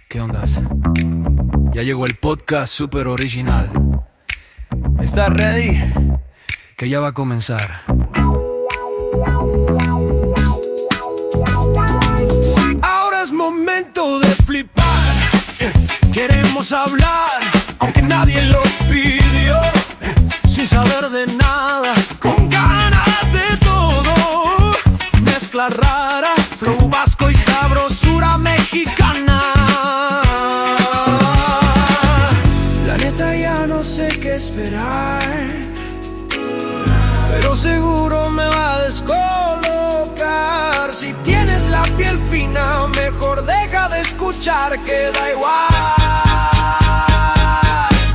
¿Qué ondas? Ya llegó el podcast super original. ¿Estás ready? Que ya va a comenzar. Ahora es momento de flipar. Queremos hablar, aunque nadie lo pidió. Sin saber de nada, con ganas de todo. Mezcla rara, flow vasco y sabrosura mexicana. La neta ya no sé qué esperar, pero seguro me va a descolocar. Si tienes la piel fina, mejor deja de escuchar, que da igual.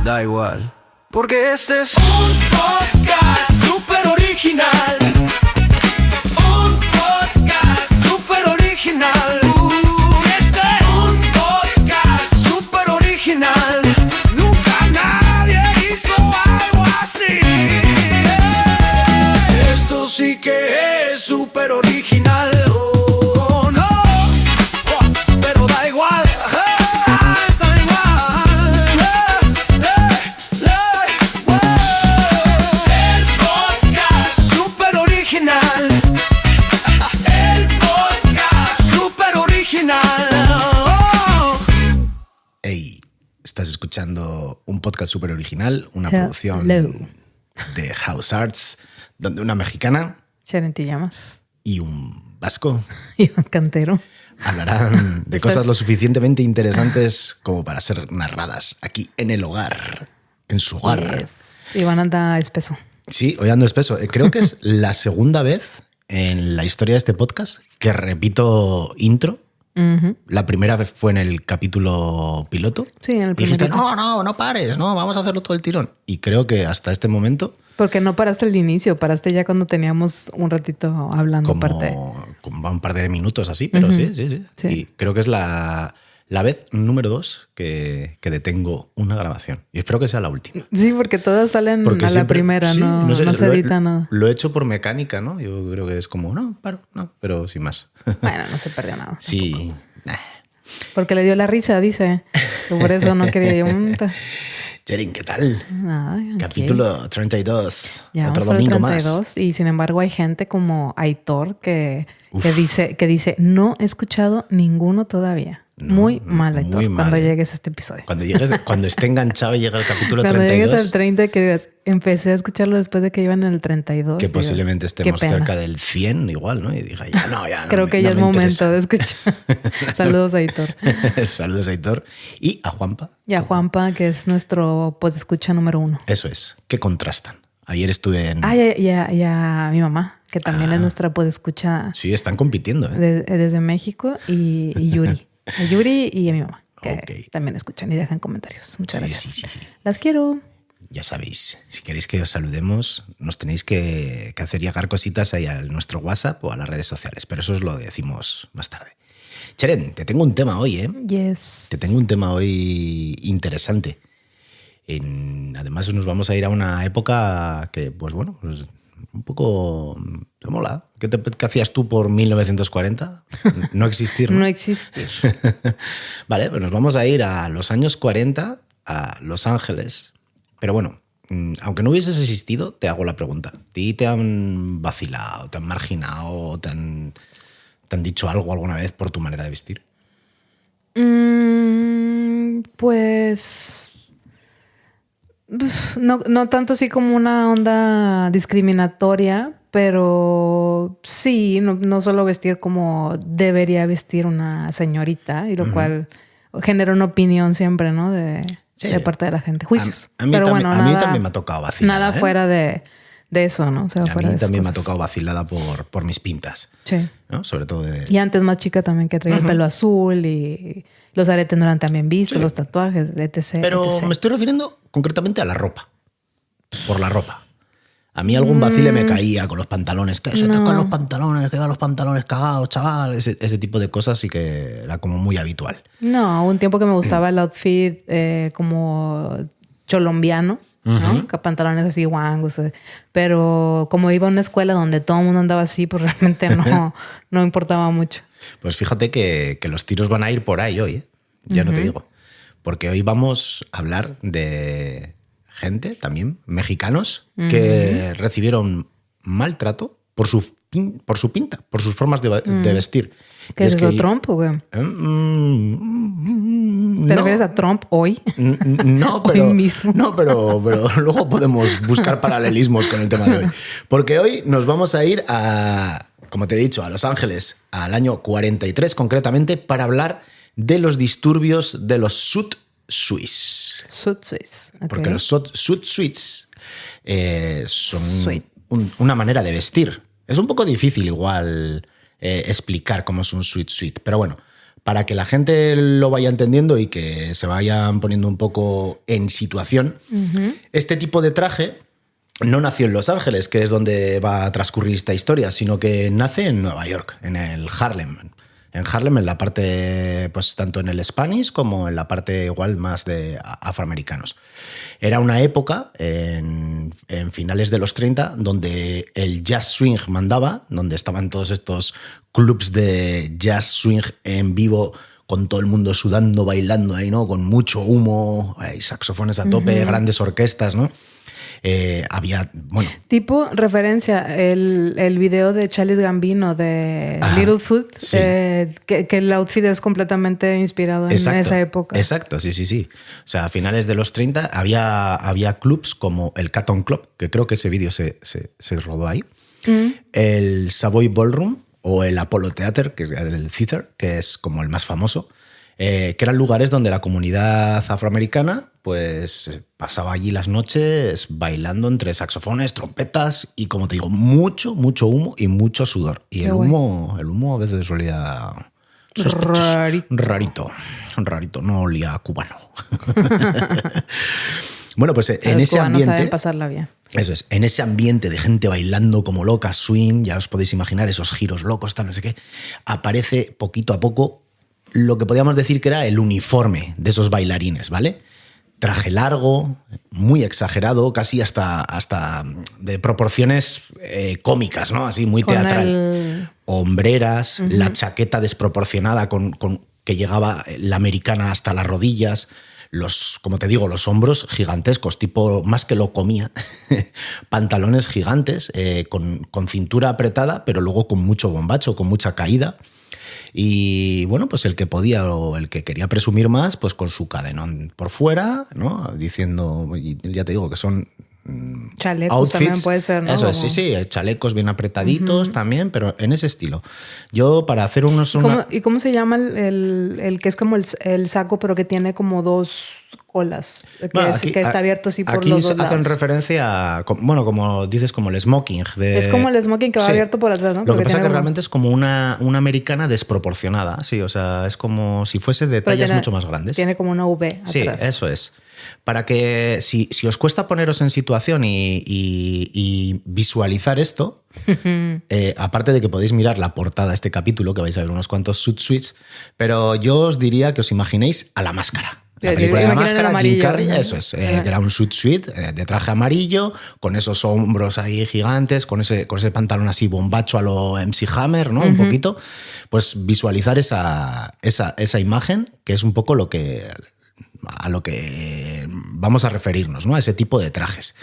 Da igual. Porque este es un podcast super original. Un podcast super original. Este es un podcast super original. Nunca nadie hizo algo así. Esto sí que es super original. Oh, no. Oh, pero da igual. Da igual. El podcast super original. El podcast super original. Oh. Hey, estás escuchando un podcast súper original, una Hello. producción de House Arts, donde una mexicana Sharon Tillamas y un vasco Iván Cantero. hablarán de cosas lo suficientemente interesantes como para ser narradas aquí en el hogar, en su hogar. Yes. Iván anda espeso. Sí, hoy ando espeso. Creo que es la segunda vez en la historia de este podcast que repito intro. Ujú. La primera vez fue en el capítulo piloto. Sí, en el Y dijiste, primerito. no pares, no, vamos a hacerlo todo el tirón. Y creo que hasta este momento, Porque no paraste al inicio, paraste ya cuando teníamos un ratito hablando aparte. como un par de minutos así, pero Ujú. sí. Sí. Y creo que es la vez número 2 que detengo una grabación. Y espero que sea la última. Sí, porque todas salen Porque a la siempre- primera, sí, no sé, se lo he- edita nada. Lo he hecho por mecánica, ¿no? Yo creo que es como, no, paro, no, pero sin más. Bueno, no se perdió nada. Sí. Nah. Porque le dio la risa, dice. Que por eso no quería yo. Jeren, ¿qué tal? Ay, ok. Capítulo 32. Ya Otro vamos por el domingo más. 32, y sin embargo hay gente como Aitor que dice, no he escuchado ninguno todavía. No, muy mal, Aitor, muy mal. cuando llegues a este episodio. Cuando esté enganchado y llega el capítulo Cuando 32, llegues al 30, que digas, empecé a escucharlo después de que iban en el 32. que y digas, posiblemente qué estemos pena. cerca del 100 igual, ¿no? Y diga, ya no. Creo que ya es me momento interesa. de escuchar. Saludos, Aitor. Saludos a Aitor. Y a Juanpa. Y a Juanpa, que es nuestro podescucha número 1. Eso es, que contrastan. Ayer estuve en... Ah, y a mi mamá, que también es nuestra podescucha Sí, están compitiendo, ¿eh? desde México, y Yuri. A Yuri y a mi mamá, que Ok. también escuchan y dejan comentarios. Muchas Sí, gracias. sí. Las quiero. Ya sabéis, si queréis que os saludemos, nos tenéis que hacer llegar cositas ahí a nuestro WhatsApp o a las redes sociales, pero eso os lo decimos más tarde. Cheren, te tengo un tema hoy, ¿eh? Yes. Te tengo un tema hoy interesante. Además, nos vamos a ir a una época que, pues bueno, pues un poco te mola. ¿Qué hacías tú por 1940? No existir, ¿no? No existir. Vale, pues nos vamos a ir a los años 40, a Los Ángeles. Pero bueno, aunque no hubieses existido, te hago la pregunta. ¿A ti te han vacilado, te han marginado, te han dicho algo alguna vez por tu manera de vestir? Pues no tanto así como una onda discriminatoria, pero sí, no suelo vestir como debería vestir una señorita, y lo cual genera una opinión siempre, ¿no? Sí. De parte de la gente. Juicios. A mí, Pero también, bueno, a mí nada- también me ha tocado vacilada. Nada ¿eh? fuera de eso, ¿no? O sea, A fuera mí de esas también me ha cosas. tocado vacilada por mis pintas, Sí. ¿no? Sobre todo de... Y antes más chica también, que traía el pelo azul y los aretes no eran tan bien vistos, Sí. los tatuajes, etc. Pero etc. me estoy refiriendo concretamente a la ropa. Por la ropa. A mí algún vacile me caía con los pantalones. Que se tocan los pantalones, que van los pantalones cagados, chaval. Ese tipo de cosas sí que era como muy habitual. No, hubo un tiempo que me gustaba el outfit como cholombiano, ¿no? Que pantalones así guangos. Pero como iba a una escuela donde todo el mundo andaba así, pues realmente no importaba mucho. Pues fíjate que los tiros van a ir por ahí hoy, ¿eh? ya no te digo. Porque hoy vamos a hablar de gente también, mexicanos, que recibieron maltrato por su pinta, por sus formas de vestir. ¿Qué es eso, Trump o qué? ¿Te refieres a Trump hoy? No, pero, Hoy mismo. no pero luego podemos buscar paralelismos con el tema de hoy. Porque hoy nos vamos a ir a, como te he dicho, a Los Ángeles, al año 43 concretamente, para hablar de los disturbios de los Sud Suisse. Sud Suisse. Okay. Porque los Sud Suisse son una manera de vestir. Es un poco difícil igual explicar cómo es un suite, pero bueno, para que la gente lo vaya entendiendo y que se vayan poniendo un poco en situación, este tipo de traje no nació en Los Ángeles, que es donde va a transcurrir esta historia, sino que nace en Nueva York, en el Harlem. En Harlem, en la parte, pues tanto en el Spanish como en la parte igual más de afroamericanos. Era una época, en finales de los 30, donde el jazz swing mandaba, donde estaban todos estos clubs de jazz swing en vivo, con todo el mundo sudando, bailando ahí, ¿no? Con mucho humo, saxofones a tope, grandes orquestas, ¿no? Había, bueno... Tipo referencia, el video de Childish Gambino de Littlefoot, sí. Que el outfit es completamente inspirado en esa época. Exacto, sí. O sea, a finales de los 30 había clubs como el Canton Club, que creo que ese vídeo se rodó ahí, el Savoy Ballroom o el Apollo Theater, que es el Theater, que es como el más famoso, que eran lugares donde la comunidad afroamericana pues pasaba allí las noches bailando entre saxofones, trompetas y, como te digo, mucho humo y mucho sudor. Y el humo a veces solía... Rarito, no olía a cubano. Bueno, pues en ese ambiente... saben pasarla bien. Eso es, en ese ambiente de gente bailando como loca, swing, ya os podéis imaginar esos giros locos, tal, no sé qué, aparece poquito a poco lo que podríamos decir que era el uniforme de esos bailarines, ¿vale? Traje largo, muy exagerado, casi hasta de proporciones cómicas, ¿no? Así muy teatral. Hombreras, la chaqueta desproporcionada con que llegaba la americana hasta las rodillas, como te digo, los hombros gigantescos, tipo más que lo comía, pantalones gigantes, con cintura apretada, pero luego con mucho bombacho, con mucha caída. Y bueno, pues el que podía o el que quería presumir más, pues con su cadenón por fuera, ¿no? Diciendo, ya te digo que son chalecos outfits. También puede ser, ¿no? Eso es, sí, chalecos bien apretaditos también, pero en ese estilo. Yo, para hacer unos... ¿Y cómo se llama el que es como el saco, pero que tiene como dos colas? Que está abierto así por los dos lados. Aquí hacen referencia a, bueno, como dices, como el smoking. Es como el smoking que va abierto por atrás, ¿no? Lo que pasa es que realmente es como una americana desproporcionada, sí, o sea, es como si fuese de tallas mucho más grandes. Tiene como una V atrás. Sí, eso es. Para que, si os cuesta poneros en situación y visualizar esto, aparte de que podéis mirar la portada de este capítulo, que vais a ver unos cuantos suits, pero yo os diría que os imaginéis a La Máscara. La película de La Máscara, Jim Carrey, eso es, que era un suit de traje amarillo, con esos hombros ahí gigantes, con ese pantalón así bombacho a lo MC Hammer, ¿no? Un poquito. Pues visualizar esa imagen, que es un poco a lo que vamos a referirnos, ¿no? A ese tipo de trajes.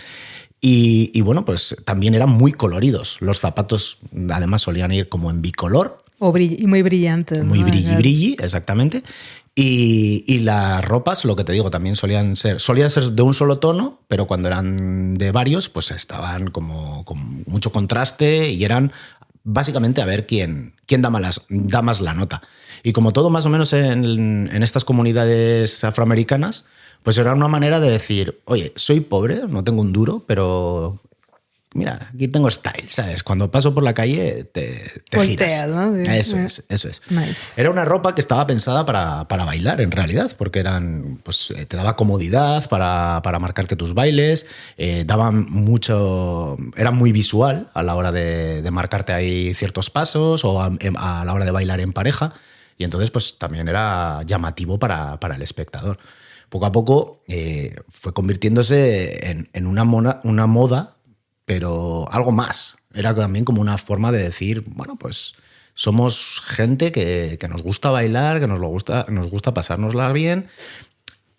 Y bueno, pues también eran muy coloridos. Los zapatos, además, solían ir como en bicolor. Y muy brillantes. Muy brilli, exactamente. Y las ropas, lo que te digo, también solían ser de un solo tono, pero cuando eran de varios, pues estaban como con mucho contraste y eran básicamente a ver quién da más la nota. Y como todo más o menos en estas comunidades afroamericanas, pues era una manera de decir, oye, soy pobre, no tengo un duro, pero mira, aquí tengo style, ¿sabes? Cuando paso por la calle te giras, ¿no? Sí. Eso es. Nice. Era una ropa que estaba pensada para bailar, en realidad, porque te daba comodidad para marcarte tus bailes, daban mucho... Era muy visual a la hora de marcarte ahí ciertos pasos o a la hora de bailar en pareja, y entonces pues también era llamativo para el espectador. Poco a poco fue convirtiéndose en una moda, pero algo más. Era también como una forma de decir, bueno, pues Somos gente que nos gusta bailar, que nos gusta pasárnosla bien.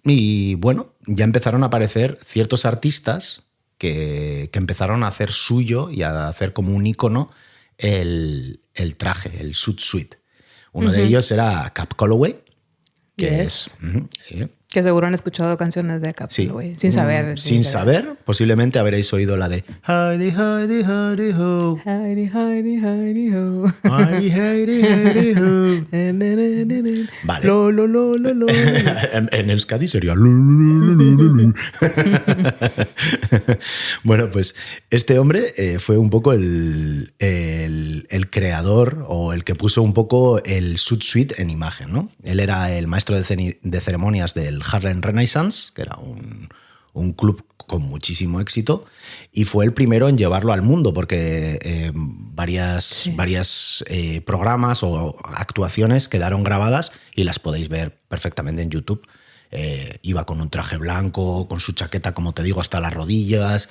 Y bueno, ya empezaron a aparecer ciertos artistas que empezaron a hacer suyo y a hacer como un ícono el traje, el suit suite. Uno de ellos era Cab Calloway, que es... Que seguro han escuchado canciones de Cab Calloway, sin saber. Sin saber, posiblemente habréis oído la de Heidi, Heidi, Heidi, ho. Heidi, Heidi, Heidi, ho. Heidi, Heidi, Heidi, ho. Vale. Lo, lo, lo, lo, lo. En Euskadi sería lu, lu, lu, lu, lu, lu. Bueno, pues este hombre fue un poco el creador o el que puso un poco el suit suite en imagen, ¿no? Él era el maestro de ceremonias del Harlem Renaissance, que era un club con muchísimo éxito, y fue el primero en llevarlo al mundo, porque varias programas o actuaciones quedaron grabadas y las podéis ver perfectamente en YouTube. Iba con un traje blanco, con su chaqueta, como te digo, hasta las rodillas,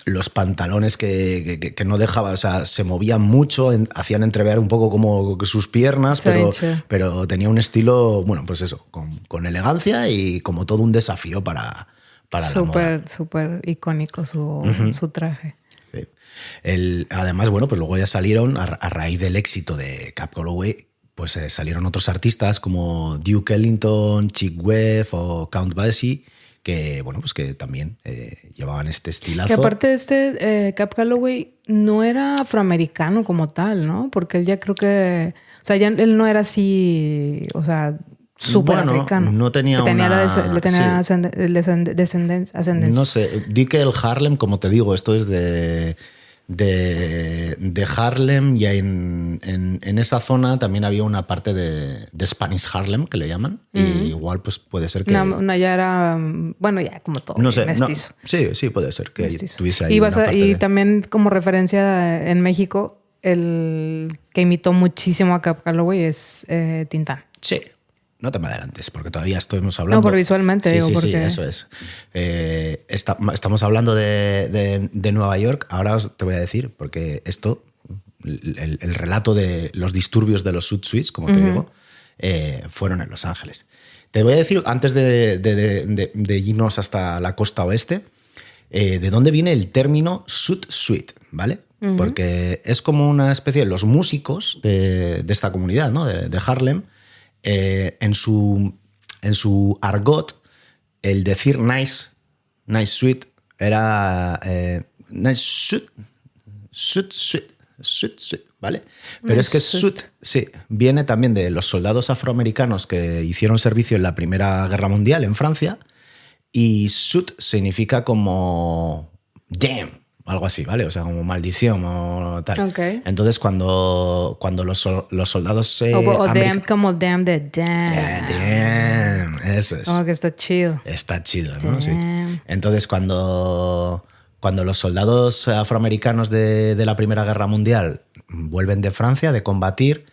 los pantalones que no dejaba, o sea, se movían mucho, hacían entrever un poco como sus piernas, pero tenía un estilo, bueno, pues eso, con elegancia y como todo un desafío para la moda. Súper icónico su traje. Sí. Además, bueno, pues luego ya salieron, a raíz del éxito de Cab Calloway, pues salieron otros artistas como Duke Ellington, Chick Webb o Count Basie, que, bueno, pues que también llevaban este estilazo. Que aparte Cab Calloway no era afroamericano como tal, ¿no? Porque él ya creo que... O sea, ya él no era así, o sea, súper africano. No tenía descendencia. No sé, di que el Harlem, como te digo, esto es de Harlem, y en esa zona también había una parte de Spanish Harlem, que le llaman, y igual pues puede ser que... No, ya era, bueno, ya como todo, no sé, mestizo. Sí, puede ser que Mestizo. tuviese ahí una parte y también como referencia en México, el que imitó muchísimo a Cab Calloway es Tintán. Sí. No te me adelantes, porque todavía estamos hablando... No, por visualmente, sí, digo, sí, porque... Sí, eso es. Estamos hablando de Nueva York. Ahora te voy a decir, porque esto, el relato de los disturbios de los suit suites, como te digo, fueron en Los Ángeles. Te voy a decir, antes de irnos hasta la costa oeste, de dónde viene el término suit suite, ¿vale? Porque es como una especie de los músicos de esta comunidad, ¿no? de Harlem. En su argot, el decir nice suite era nice suit, ¿vale? Pero es que suit, sí, viene también de los soldados afroamericanos que hicieron servicio en la Primera Guerra Mundial en Francia, y suit significa como damn, algo así, ¿vale? O sea, como maldición o tal. Okay. Entonces, cuando los soldados... o damn, como damn de damn. Damn, eso es. Como que está chido. Está chido, ¿no? Sí. Entonces, cuando los soldados afroamericanos de la Primera Guerra Mundial vuelven de Francia de combatir,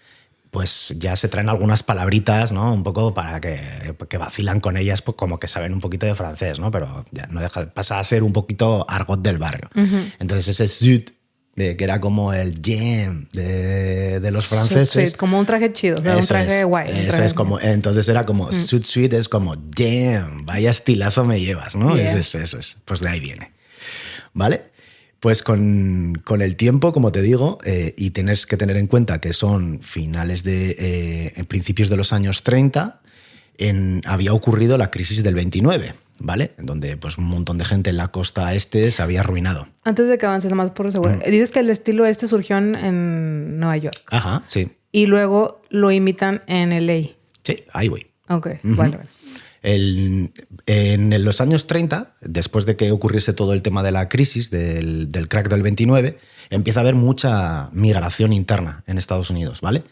pues ya se traen algunas palabritas, ¿no? Un poco para que vacilan con ellas, pues como que saben un poquito de francés, ¿no? Pero ya no pasa a ser un poquito argot del barrio. Entonces ese suit, que era como el jam de los franceses. Suit, como un traje chido, o sea, un traje guay. Eso es como, entonces era como suit suite, es como damn, vaya estilazo me llevas, ¿no? Yeah. Eso es. Pues de ahí viene. ¿Vale? Pues con el tiempo, como te digo, y tienes que tener en cuenta que son finales en principios de los años 30, había ocurrido la crisis del 29, ¿vale? Donde pues un montón de gente en la costa este se había arruinado. Antes de que avances, más por seguro, dices que el estilo este surgió en Nueva York. Ajá, sí. Y luego lo imitan en LA. Sí, ahí voy. Ok, vale. En los años 30, después de que ocurriese todo el tema de la crisis, del crack del 29, empieza a haber mucha migración interna en Estados Unidos, ¿vale?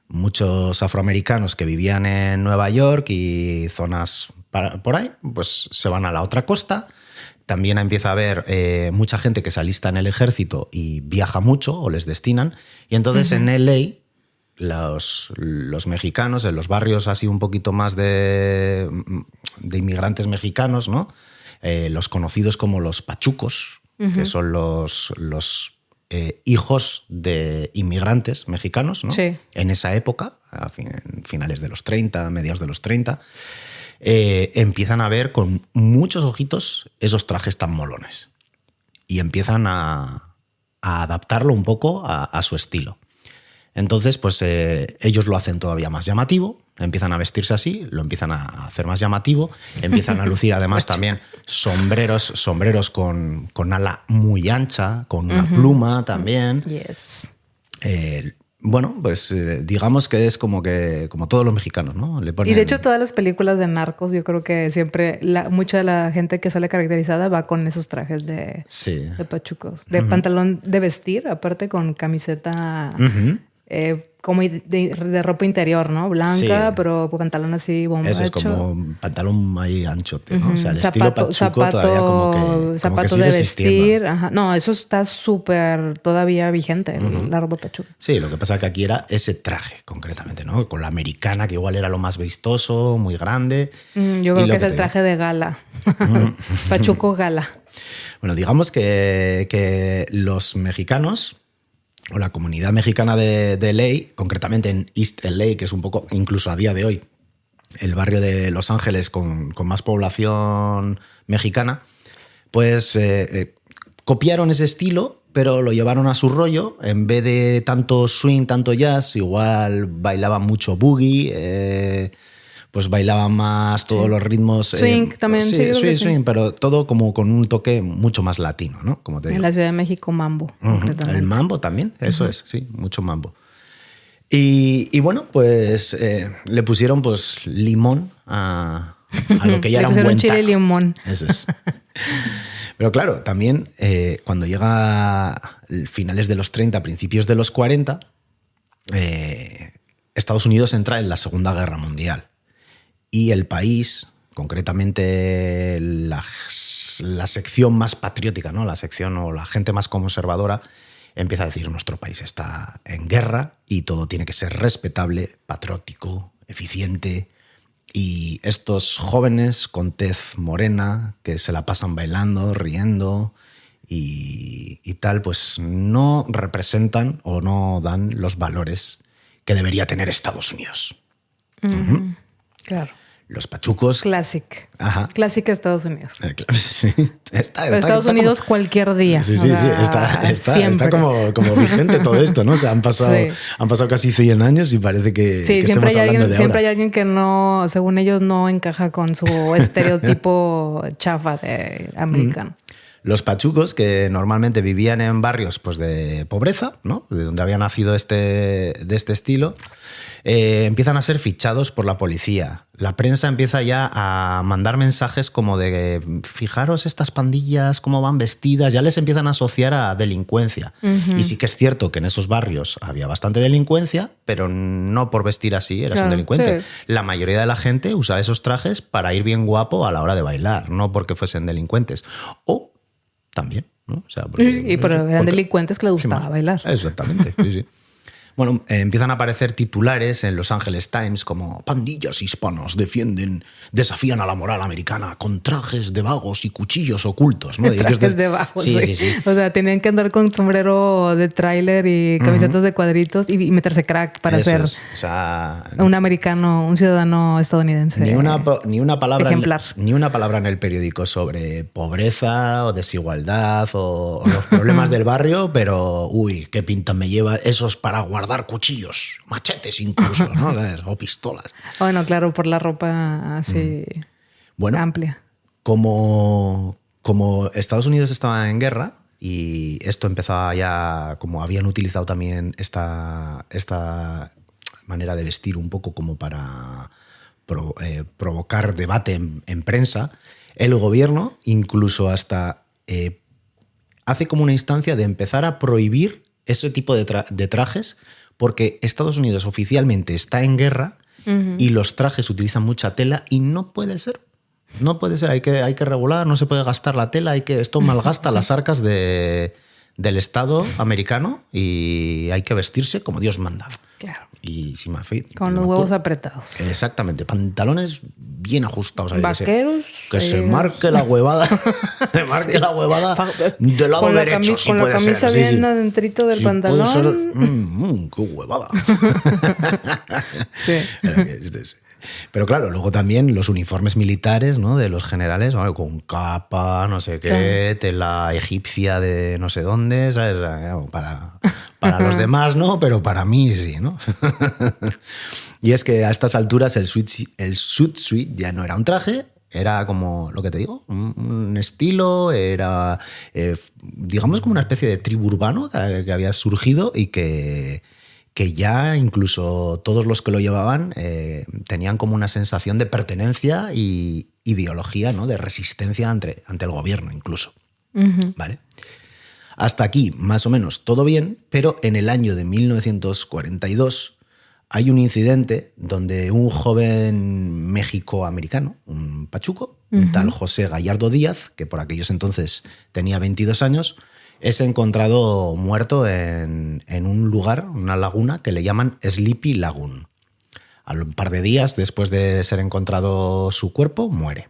Muchos afroamericanos que vivían en Nueva York y zonas por ahí, pues se van a la otra costa. También empieza a haber mucha gente que se alista en el ejército y viaja mucho o les destinan. Y entonces en LA... Los mexicanos, en los barrios así un poquito más de inmigrantes mexicanos, ¿no? Los conocidos como los pachucos, que son los hijos de inmigrantes mexicanos, ¿no? Sí. En esa época, en finales de los 30, mediados de los 30, empiezan a ver con muchos ojitos esos trajes tan molones y empiezan a adaptarlo un poco a su estilo. Entonces, pues ellos lo hacen todavía más llamativo, empiezan a vestirse así, lo empiezan a hacer más llamativo, empiezan a lucir además también sombreros con ala muy ancha, con una pluma también. Yes. Bueno, pues digamos que es como todos los mexicanos, ¿no? Le ponen... Y de hecho todas las películas de narcos, yo creo que siempre mucha de la gente que sale caracterizada va con esos trajes de pachucos. De pantalón de vestir, aparte con camiseta como de ropa interior, ¿no? Blanca, pero pantalón así bombacho. Eso es como un pantalón ahí anchote, ¿no? O sea, el estilo pachuco todavía como que zapato sigue de vestir. existiendo. Ajá. No, eso está súper todavía vigente, la ropa pachuca. Sí, lo que pasa es que aquí era ese traje, concretamente, ¿no? Con la americana, que igual era lo más vistoso, muy grande. Yo creo que es el traje de gala. Pachuco gala. Bueno, digamos que los mexicanos, o la comunidad mexicana de LA, concretamente en East LA, que es un poco, incluso a día de hoy, el barrio de Los Ángeles con más población mexicana, pues copiaron ese estilo, pero lo llevaron a su rollo. En vez de tanto swing, tanto jazz, igual bailaban mucho boogie, pues bailaban más todos los ritmos. Swing también. Sí, swing, pero todo como con un toque mucho más latino, ¿no? Como te digo. En la Ciudad de México, mambo. El mambo también, eso es, sí, mucho mambo. Y bueno, pues le pusieron pues limón a lo que ya era un buen chile taco. y limón. Eso es. Pero claro, también cuando llega finales de los 30, principios de los 40, Estados Unidos entra en la Segunda Guerra Mundial. Y el país, concretamente la sección más patriótica, ¿no? La sección o la gente más conservadora, empieza a decir: nuestro país está en guerra y todo tiene que ser respetable, patriótico, eficiente. Y estos jóvenes con tez morena, que se la pasan bailando, riendo y tal, pues no representan o no dan los valores que debería tener Estados Unidos. Claro. Los pachucos. Classic. Ajá. Clásica Estados Unidos. Sí. Estados Unidos como... cualquier día. Sí, está como vigente todo esto, ¿no? O sea, han pasado casi 100 años y parece que estemos hablando de ahora. Siempre hay alguien que no, según ellos, no encaja con su estereotipo chafa de americano. Los pachucos, que normalmente vivían en barrios pues, de pobreza, ¿no? De donde había nacido de este estilo, empiezan a ser fichados por la policía. La prensa empieza ya a mandar mensajes como de: fijaros estas pandillas, cómo van vestidas. Ya les empiezan a asociar a delincuencia. Y sí que es cierto que en esos barrios había bastante delincuencia, pero no por vestir así eras un delincuente. Sí. La mayoría de la gente usaba esos trajes para ir bien guapo a la hora de bailar, no porque fuesen delincuentes. O también, ¿no? O sea, pero eran delincuentes que les gustaba bailar. Exactamente, sí. Bueno, empiezan a aparecer titulares en Los Angeles Times como: pandillas hispanas desafían a la moral americana con trajes de vagos y cuchillos ocultos, ¿no? Trajes de vagos. Sí. O sea, tenían que andar con sombrero de tráiler y camisetas de cuadritos y meterse crack para ser un americano, un ciudadano estadounidense. Ni una palabra ejemplar. Ni una palabra en el periódico sobre pobreza o desigualdad o los problemas del barrio, pero uy, qué pinta me lleva esos para guardar cuchillos, machetes incluso, ¿no? O pistolas. Bueno, claro, por la ropa así amplia. Como Estados Unidos estaba en guerra y esto empezaba ya, como habían utilizado también esta manera de vestir un poco como para provocar debate en prensa, el gobierno incluso hasta hace como una instancia de empezar a prohibir ese tipo de trajes, porque Estados Unidos oficialmente está en guerra y los trajes utilizan mucha tela y no puede ser. No puede ser, hay que regular, no se puede gastar la tela, esto malgasta las arcas del Estado americano y hay que vestirse como Dios manda. Claro. Y con los huevos apretados. Exactamente, pantalones bien ajustados ahí. Vaqueros. Que se marque la huevada. Se marque la huevada del lado derecho, si con puede la camisa ser. bien adentrito del pantalón. Puede ser, qué huevada. Sí. Pero claro, luego también los uniformes militares, ¿no? De los generales, ¿no? Con capa, no sé qué, claro. Tela egipcia de no sé dónde, ¿sabes? Para los demás no, pero para mí sí, ¿no? Y es que a estas alturas el suit suit ya no era un traje, era como, lo que te digo, un estilo, era, digamos, como una especie de tribu urbano que había surgido y que ya incluso todos los que lo llevaban tenían como una sensación de pertenencia y ideología, ¿no? De resistencia ante el gobierno incluso. Uh-huh. ¿Vale? Hasta aquí, más o menos, todo bien, pero en el año de 1942 hay un incidente donde un joven méxico-americano, un pachuco, uh-huh. un tal José Gallardo Díaz, que por aquellos entonces tenía 22 años, es encontrado muerto en un lugar, una laguna, que le llaman Sleepy Lagoon. Un par de días después de ser encontrado su cuerpo, muere.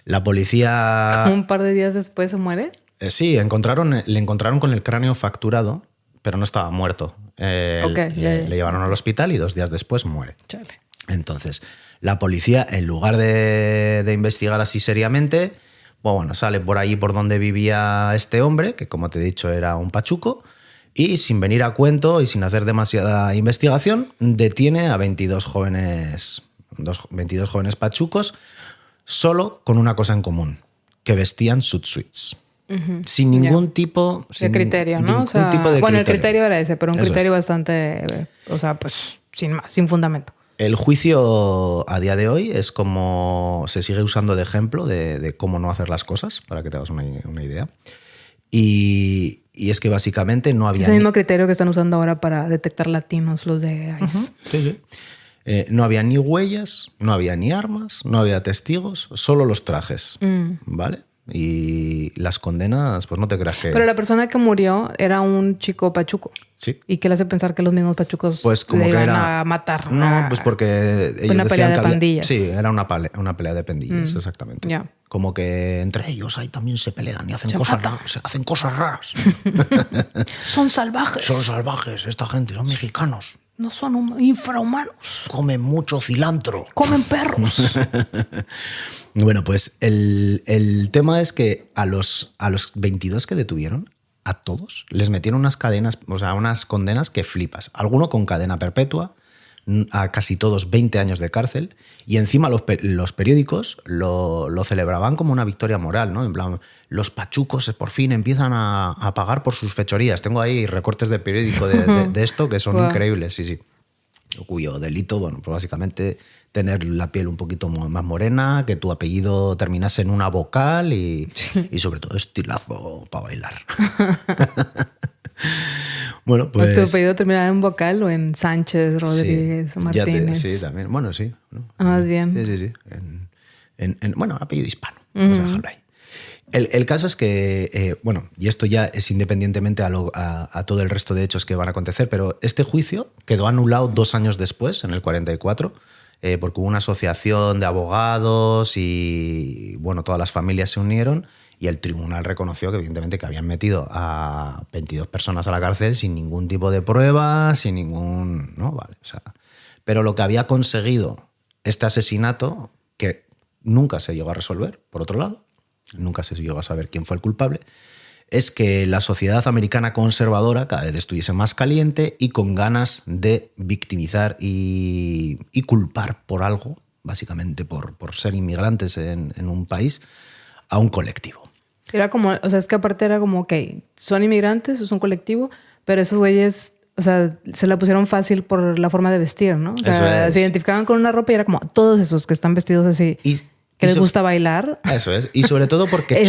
La policía... ¿Un par de días después se muere? Sí, le encontraron con el cráneo fracturado, pero no estaba muerto. Le llevaron al hospital y 2 días después muere. Chale. Entonces, la policía, en lugar de investigar así seriamente... Bueno, sale por ahí por donde vivía este hombre, que como te he dicho era un pachuco, y sin venir a cuento y sin hacer demasiada investigación, detiene a 22 jóvenes pachucos, solo con una cosa en común, que vestían suits. Uh-huh. Sin ningún tipo de criterio, ¿no? Bueno, el criterio era ese, pero un criterio bastante, pues sin fundamento. El juicio a día de hoy es como se sigue usando de ejemplo de cómo no hacer las cosas, para que te hagas una idea. Y es que básicamente no había... Es el mismo criterio que están usando ahora para detectar latinos, los de ICE. Uh-huh. Sí. No había ni huellas, no había ni armas, no había testigos, solo los trajes, ¿vale? Y las condenas, pues no te creas que... Pero la persona que murió era un chico pachuco. Sí. ¿Y qué le hace pensar que los mismos pachucos pues como le que iban a matar? No, pues porque ellos una pelea de pandillas. Sí, era una pelea de pandillas, exactamente. Yeah. Como que entre ellos ahí también se pelean y hacen cosas raras. Son salvajes. Son salvajes, esta gente, son mexicanos. No son infrahumanos. Comen mucho cilantro. Comen perros. Bueno, pues el tema es que a los 22 que detuvieron, a todos les metieron unas cadenas, o sea, unas condenas que flipas. Alguno con cadena perpetua, a casi todos 20 años de cárcel, y encima los periódicos lo celebraban como una victoria moral, ¿no? En plan, los pachucos por fin empiezan a pagar por sus fechorías. Tengo ahí recortes de periódico de esto que son increíbles, sí. Cuyo delito, bueno, pues básicamente tener la piel un poquito más morena, que tu apellido terminase en una vocal y sobre todo estilazo para bailar. Bueno, pues... ¿Tu apellido terminaba en vocal o en Sánchez, Rodríguez, Martínez? Sí, también. Bueno, sí. ¿No? Más bien. Sí. Bueno, apellido hispano. Vamos a dejarlo ahí. El caso es que, y esto ya es independientemente a todo el resto de hechos que van a acontecer, pero este juicio quedó anulado 2 años después, en el 44, porque hubo una asociación de abogados y, todas las familias se unieron y el tribunal reconoció que, evidentemente, que habían metido a 22 personas a la cárcel sin ningún tipo de prueba, sin ningún... ¿no? Vale, o sea, pero lo que había conseguido este asesinato, que nunca se llegó a resolver, por otro lado, nunca se llegó a saber quién fue el culpable, es que la sociedad americana conservadora cada vez estuviese más caliente y con ganas de victimizar y culpar por algo, básicamente por ser inmigrantes en un país, a un colectivo. Era como, o sea, es que aparte era como, ok, son inmigrantes, es un colectivo, pero esos güeyes, o sea, se la pusieron fácil por la forma de vestir, ¿no? O sea, se identificaban con una ropa y era como todos esos que están vestidos así. Que les gusta bailar. Eso es. Y sobre todo porque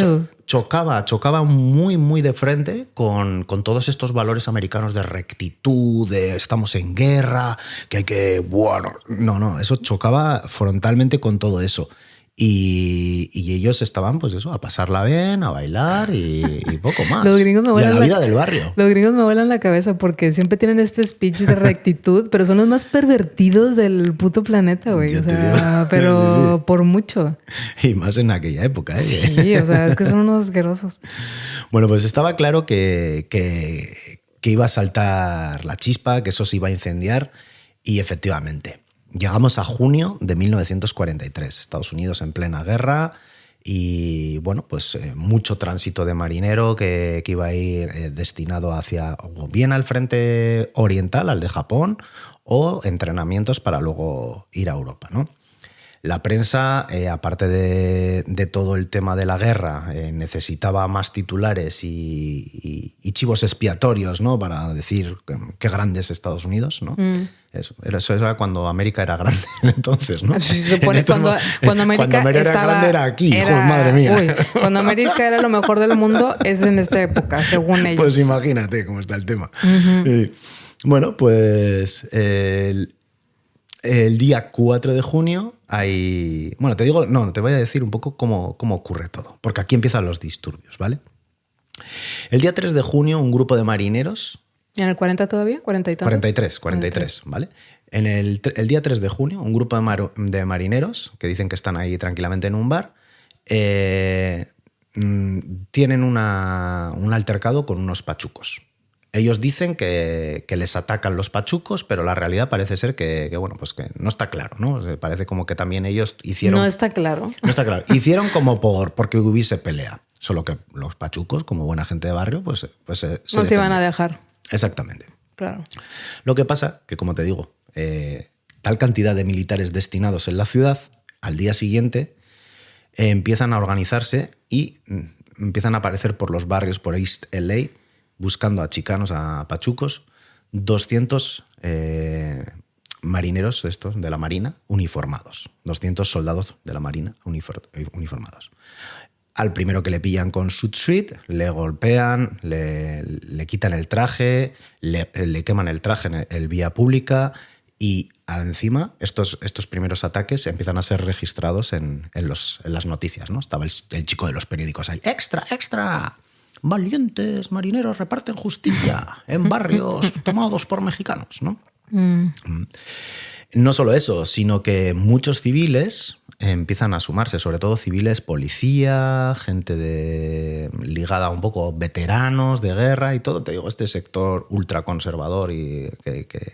chocaba muy, muy de frente con todos estos valores americanos de rectitud, de estamos en guerra, que hay que... Bueno, no, eso chocaba frontalmente con todo eso. Y ellos estaban, pues eso, a pasarla bien, a bailar y poco más. Los gringos me y a vuelan la vida del barrio. Los gringos me vuelan la cabeza porque siempre tienen este speech de rectitud, pero son los más pervertidos del puto planeta, güey. O sea, pero sí. Por mucho. Y más en aquella época, ¿eh? Sí, o sea, es que son unos asquerosos. Bueno, pues estaba claro que iba a saltar la chispa, que eso se iba a incendiar, y efectivamente. Llegamos a junio de 1943, Estados Unidos en plena guerra y, bueno, pues mucho tránsito de marinero que iba a ir destinado hacia o bien al frente oriental, al de Japón, o entrenamientos para luego ir a Europa, ¿no? La prensa, aparte de todo el tema de la guerra, necesitaba más titulares y chivos expiatorios, ¿no? Para decir qué grande es Estados Unidos, ¿no? Eso era cuando América era grande entonces, ¿no? Se supone cuando América era grande era aquí, madre mía. Uy, cuando América era lo mejor del mundo es en esta época, según ellos. Pues imagínate cómo está el tema. Bueno, pues el día 4 de junio hay... Bueno, te voy a decir un poco cómo ocurre todo, porque aquí empiezan los disturbios, ¿vale? El día 3 de junio un grupo de marineros... ¿En el 40 todavía? ¿40 y tanto? 43, ¿vale? En el día 3 de junio un grupo de marineros que dicen que están ahí tranquilamente en un bar tienen un altercado con unos pachucos. Ellos dicen que les atacan los pachucos, pero la realidad parece ser que bueno, pues que no está claro, ¿no? Parece como que también ellos hicieron... No está claro. No está claro. Hicieron como porque hubiese pelea. Solo que los pachucos, como buena gente de barrio, pues se no se iban a dejar. Exactamente. Claro. Lo que pasa que, como te digo, tal cantidad de militares destinados en la ciudad, al día siguiente empiezan a organizarse y empiezan a aparecer por los barrios, por East LA, buscando a chicanos, a pachucos, 200 marineros de la Marina uniformados, 200 soldados de la Marina uniformados. Al primero que le pillan con suit, le golpean, le quitan el traje, le queman el traje en vía pública y encima estos primeros ataques empiezan a ser registrados en las noticias, ¿no? Estaba el chico de los periódicos ahí, ¡extra, extra! Valientes marineros reparten justicia en barrios tomados por mexicanos, ¿no? No solo eso, sino que muchos civiles empiezan a sumarse, sobre todo civiles, policía, gente ligada un poco veteranos de guerra y todo, te digo, este sector ultraconservador y que...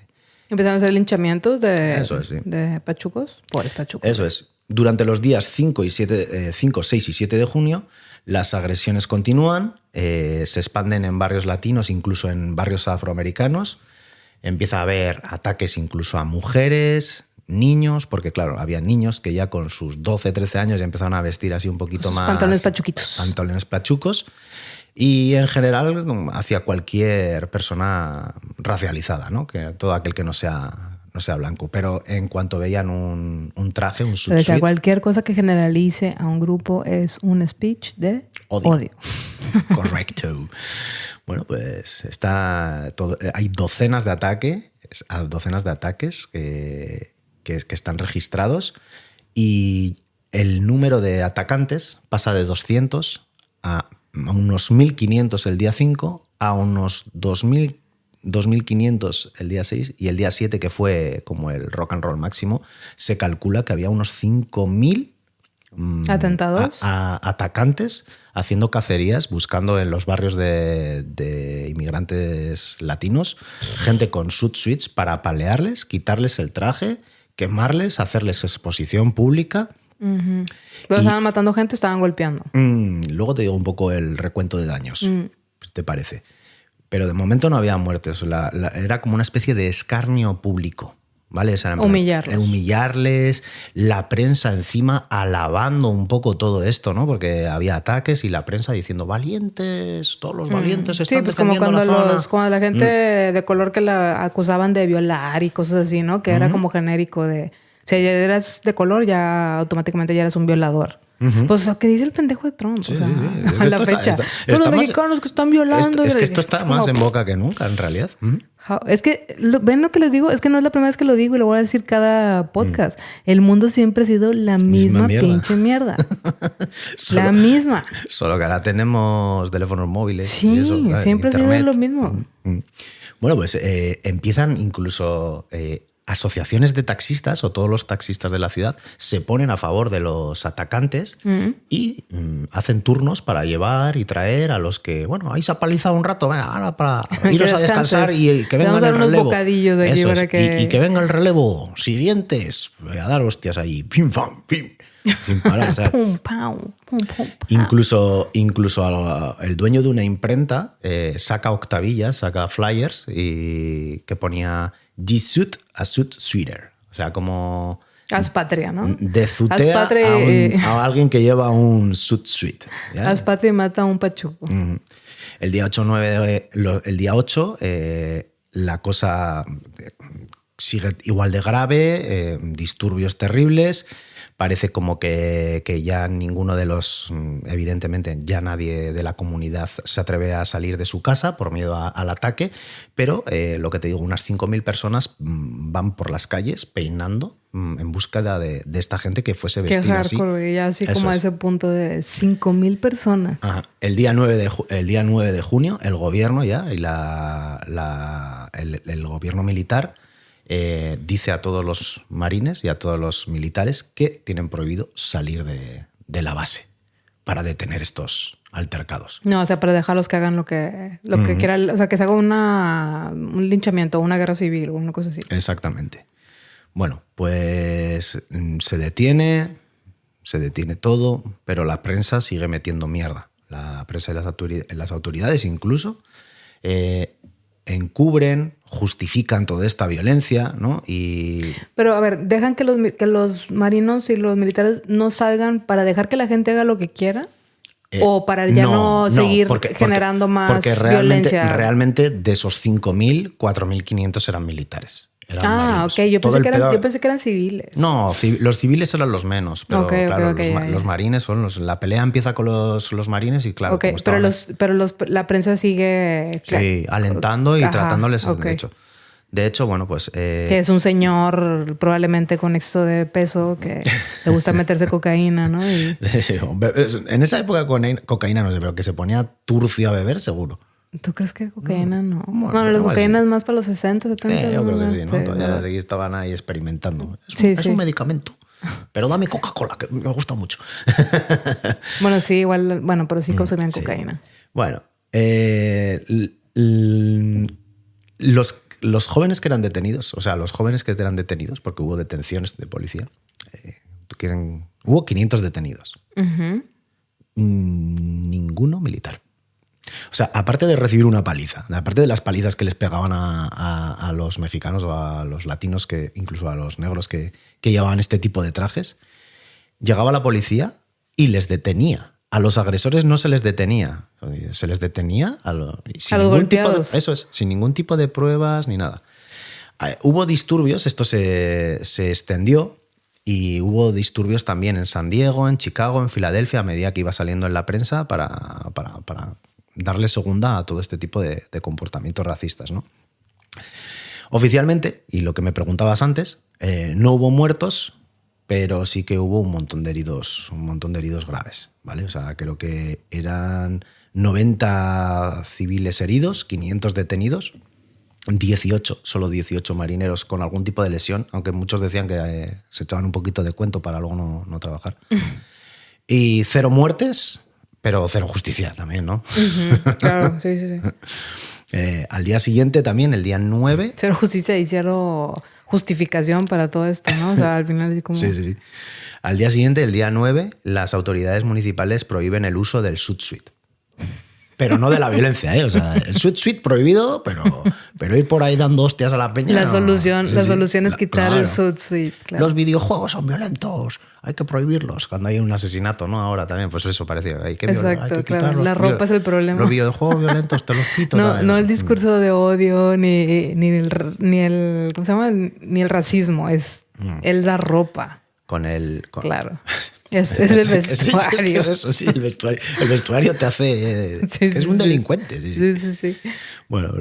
Empezaron a hacer linchamientos Eso es, sí. de pachucos, pobres pachucos. Eso es. Durante los días 5, 6 y 7 de junio, las agresiones continúan, se expanden en barrios latinos, incluso en barrios afroamericanos. Empieza a haber ataques incluso a mujeres, niños, porque claro, había niños que ya con sus 12, 13 años ya empezaron a vestir así un poquito más... Pantalones pachuquitos. Pantalones pachucos. Y en general hacia cualquier persona racializada, ¿no? Que todo aquel que no sea blanco. Pero en cuanto veían un traje, un suit... O sea, cualquier cosa que generalice a un grupo es un speech de odio. Correcto. Bueno, pues hay docenas de ataques que están registrados y el número de atacantes pasa de 200 a unos 1.500 el día 5, a unos 2.500 el día 6 y el día 7, que fue como el rock and roll máximo, se calcula que había unos 5.000 atentados, atacantes haciendo cacerías, buscando en los barrios de inmigrantes latinos gente con suits para apalearles, quitarles el traje, quemarles, hacerles exposición pública. Cuando estaban matando gente, estaban golpeando. Luego te digo un poco el recuento de daños, ¿te parece? Pero de momento no había muertes. Era como una especie de escarnio público, ¿vale? O sea, humillarles, la prensa encima alabando un poco todo esto, ¿no? Porque había ataques y la prensa diciendo valientes, todos los valientes están defendiendo la zona. Cuando la gente de color que la acusaban de violar y cosas así, ¿no? Que era como genérico de... O sea, ya eras de color, ya automáticamente ya eres un violador. Pues lo que dice el pendejo de Trump. Sí, o sea, sí. a la fecha. Los mexicanos que están violando. Es que esto está más en boca que nunca, en realidad. Es que, ¿ven lo que les digo? Es que no es la primera vez que lo digo y lo voy a decir cada podcast. El mundo siempre ha sido la misma pinche mierda. La misma. Solo que ahora tenemos teléfonos móviles. Sí, y eso, siempre internet. ha sido lo mismo. Bueno, pues empiezan incluso asociaciones de taxistas o todos los taxistas de la ciudad se ponen a favor de los atacantes y hacen turnos para llevar y traer a los que, bueno, ahí se ha palizado un rato, venga, ahora para iros a descansar y que venga el relevo. Unos bocadillos de aquí Eso para es, que... y que venga el relevo. Siguientes, voy a dar hostias ahí. Pim, pam, pim. Sin parar, ¿sabes? Pum, pam, pum, pum, pam. Incluso el dueño de una imprenta saca octavillas, saca flyers y que ponía "This suit a suit sweeter". O sea, como Haz patria, ¿no? dezutea Haz patria, a alguien que lleva un suit sweet. ¿Ya? Haz patria y mata a un pachuco. El día 8, la cosa sigue igual de grave, disturbios terribles. Parece como que ya ninguno de los, evidentemente, ya nadie de la comunidad se atreve a salir de su casa por miedo al ataque, pero lo que te digo, unas 5.000 personas van por las calles peinando en búsqueda de esta gente que fuese vestida así. Qué hardcore, ya así Eso como a es. ese punto de 5.000 personas. Ajá. El día 9 de junio, el gobierno ya y el gobierno militar dice a todos los marines y a todos los militares que tienen prohibido salir de la base para detener estos altercados. No, o sea, para dejarlos que hagan lo que quieran. O sea, que se haga un linchamiento, una guerra civil o una cosa así. Exactamente. Bueno, pues se detiene todo, pero la prensa sigue metiendo mierda. La prensa y las autoridades incluso encubren, justifican toda esta violencia, ¿no? Pero, a ver, ¿dejan que los marinos y los militares no salgan para dejar que la gente haga lo que quiera? ¿O para ya no seguir generando más violencia? Realmente de esos 5.000, 4.500 eran militares. Eran marinos. Ok. Yo pensé que eran civiles. No, los civiles eran los menos, pero claro, los marines son los... La pelea empieza con los marines y claro... Ok, pero la prensa sigue... Sí, alentando y tratándoles de derecho. De hecho, bueno, pues... Que es un señor probablemente con exceso de peso que le gusta meterse cocaína, ¿no? En esa época cocaína no sé, pero que se ponía turcio a beber, seguro. ¿Tú crees que cocaína no? Bueno, la cocaína es más para los 60, 70. Yo creo que sí, ¿no? Sí, Todavía seguí estaban ahí experimentando. Es Sí. un medicamento. Pero dame Coca-Cola, que me gusta mucho. Bueno, sí, igual, pero sí consumían cocaína. Bueno, los jóvenes que eran detenidos, o sea, los jóvenes que eran detenidos, porque hubo detenciones de policía, hubo 500 detenidos. Uh-huh. Ninguno militar. O sea, aparte de recibir una paliza, aparte de las palizas que les pegaban a los mexicanos o a los latinos, incluso a los negros que llevaban este tipo de trajes, llegaba la policía y les detenía. A los agresores no se les detenía. Se les detenía sin ningún tipo de, eso es, sin ningún tipo de pruebas ni nada. Hubo disturbios, esto se extendió y hubo disturbios también en San Diego, en Chicago, en Filadelfia, a medida que iba saliendo en la prensa para darle segunda a todo este tipo de comportamientos racistas, ¿no? Oficialmente, y lo que me preguntabas antes, no hubo muertos, pero sí que hubo un montón de heridos graves, ¿vale? O sea, creo que eran 90 civiles heridos, 500 detenidos, solo 18 marineros con algún tipo de lesión, aunque muchos decían que se echaban un poquito de cuento para luego no trabajar. Y 0 muertes, pero 0 justicia también, ¿no? Uh-huh, claro, sí. Al día siguiente también, el día 9... 0 justicia y 0 justificación para todo esto, ¿no? O sea, al final es como... Sí. Al día siguiente, el día 9, las autoridades municipales prohíben el uso del suit. Pero no de la violencia, ¿eh? O sea, el suit prohibido, pero ir por ahí dando hostias a la peña... La solución es quitar claro. el suit. Claro. Los videojuegos son violentos, hay que prohibirlos. Cuando hay un asesinato, ¿no? Ahora también, pues eso parece, hay que quitarlos. La ropa es el problema. Los videojuegos violentos te los quito. No el discurso de odio, ni el ¿cómo se llama? Ni el racismo, es el dar ropa. Claro. Es el vestuario. Es eso, sí, el vestuario. El vestuario te hace... es un delincuente. Sí. Sí. Bueno,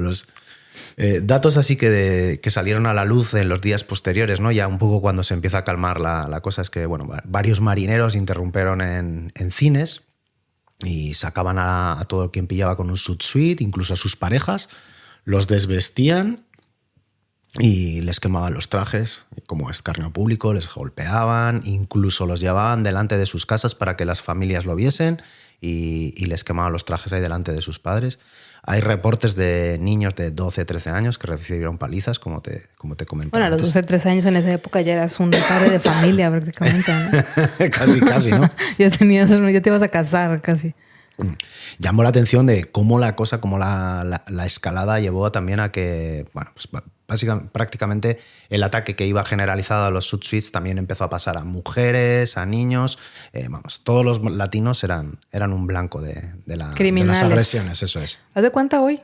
Datos así que salieron a la luz en los días posteriores, ¿no? Ya un poco cuando se empieza a calmar la cosa, es que bueno, varios marineros interrumpieron en cines y sacaban a todo quien pillaba con un suit, incluso a sus parejas, los desvestían y les quemaban los trajes, como escarnio público, les golpeaban, incluso los llevaban delante de sus casas para que las familias lo viesen y les quemaban los trajes ahí delante de sus padres. Hay reportes de niños de 12, 13 años que recibieron palizas, como te comentaba. Bueno, a los 12, 13 años en esa época ya eras un padre de familia prácticamente, ¿no? Casi, ¿no? ya te ibas a casar casi. Llamó la atención de cómo la cosa, cómo la escalada llevó también a que, bueno, pues básicamente, prácticamente el ataque que iba generalizado a los suits también empezó a pasar a mujeres, a niños. Vamos, todos los latinos eran un blanco de las agresiones, eso es. ¿Haz de cuenta hoy?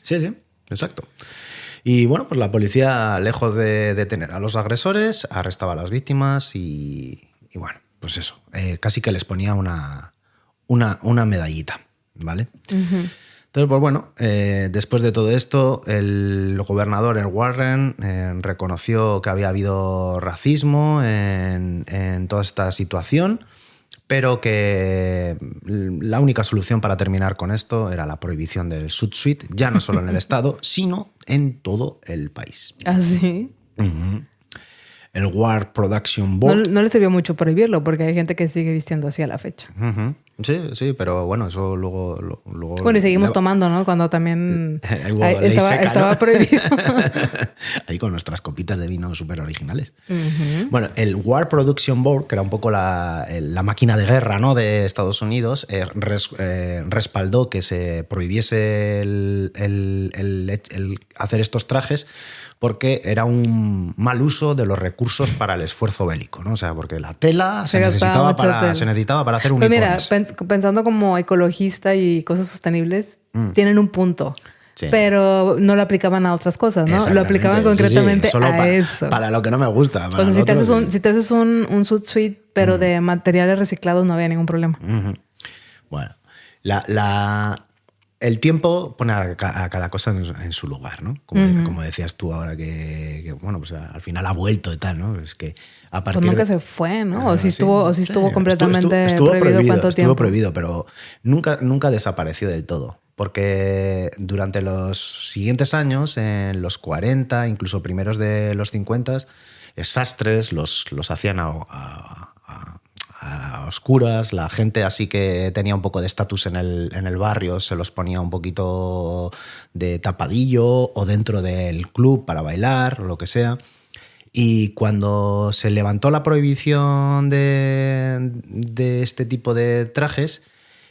Sí, exacto. Y bueno, pues la policía, lejos de detener a los agresores, arrestaba a las víctimas y bueno, pues eso, casi que les ponía una medallita, ¿vale? Uh-huh. Entonces, pues bueno, después de todo esto, el gobernador, el Warren, reconoció que había habido racismo en toda esta situación, pero que la única solución para terminar con esto era la prohibición del suit, ya no solo en el estado, sino en todo el país. ¿Ah, sí? Uh-huh. El War Production Board. No le sirvió mucho prohibirlo porque hay gente que sigue vistiendo así a la fecha. Uh-huh. Sí, pero bueno, eso luego... Bueno, y seguimos tomando, ¿no? Cuando también estaba prohibido. Ahí con nuestras copitas de vino súper originales. Uh-huh. Bueno, el War Production Board, que era un poco la máquina de guerra, ¿no?, de Estados Unidos, respaldó que se prohibiese el hacer estos trajes porque era un mal uso de los recursos para el esfuerzo bélico, ¿no? O sea, porque la tela se necesitaba para hacer uniformes. Pues mira, pensando como ecologista y cosas sostenibles, tienen un punto. Sí. Pero no lo aplicaban a otras cosas, ¿no? Lo aplicaban concretamente a eso. Para lo que no me gusta. Entonces, si te haces un suit, pero de materiales reciclados, no había ningún problema. Uh-huh. Bueno, el tiempo pone a cada cosa en su lugar, ¿no? Como decías tú ahora que bueno, pues al final ha vuelto y tal, ¿no? Es que a partir pues nunca se fue, ¿no? O si estuvo completamente prohibido. ¿Cuánto tiempo? Estuvo prohibido, pero nunca desapareció del todo. Porque durante los siguientes años, en los 40, incluso primeros de los 50, sastres los hacían a oscuras, la gente así que tenía un poco de estatus en el barrio se los ponía un poquito de tapadillo o dentro del club para bailar o lo que sea. Y cuando se levantó la prohibición de este tipo de trajes,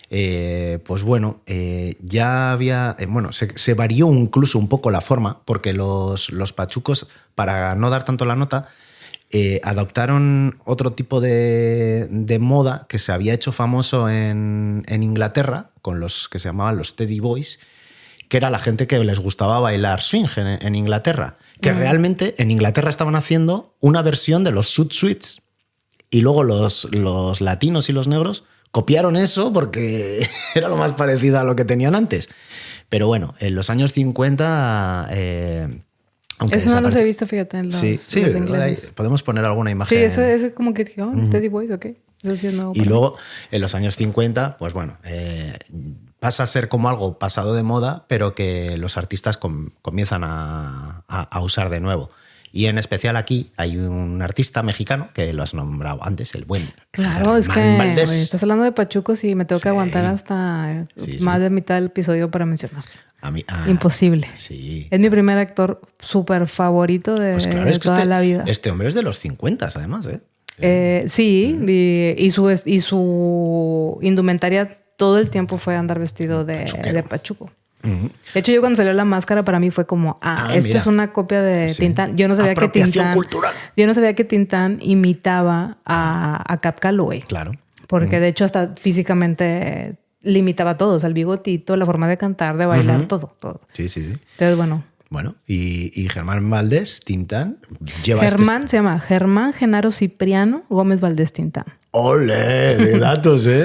pues bueno, ya había... se varió incluso un poco la forma, porque los pachucos, para no dar tanto la nota, adoptaron otro tipo de moda que se había hecho famoso en Inglaterra, con los que se llamaban los Teddy Boys, que era la gente que les gustaba bailar swing en Inglaterra, que realmente en Inglaterra estaban haciendo una versión de los suits y luego los latinos y los negros copiaron eso porque era lo más parecido a lo que tenían antes. Pero bueno, en los años 50... eso no los he visto, fíjate, en los ingleses. Podemos poner alguna imagen. Sí, ese como que dije, Teddy Boys, ok. Y luego, en los años 50, pues bueno, pasa a ser como algo pasado de moda, pero que los artistas comienzan a usar de nuevo. Y en especial aquí hay un artista mexicano, que lo has nombrado antes, el buen Claro, es que Valdés. Oye, estás hablando de pachucos y me tengo que aguantar hasta más de mitad del episodio para mencionar. Imposible. Sí. Es mi primer actor súper favorito de toda la vida. Este hombre es de los 50, además, ¿eh? Sí, y su indumentaria todo el tiempo fue andar vestido de pachuco. Uh-huh. De hecho, yo cuando salió la máscara, para mí fue como, esto mira. Es una copia de Tintán. Yo no sabía que Tintán imitaba a Cab Calloway. Claro. Porque de hecho hasta físicamente limitaba todo, o sea, el bigotito, la forma de cantar, de bailar, todo. Sí. Entonces, Bueno, y Germán Valdés Tintán lleva se llama Germán Genaro Cipriano Gómez Valdés Tintán. ¡Ole! De datos, ¿eh?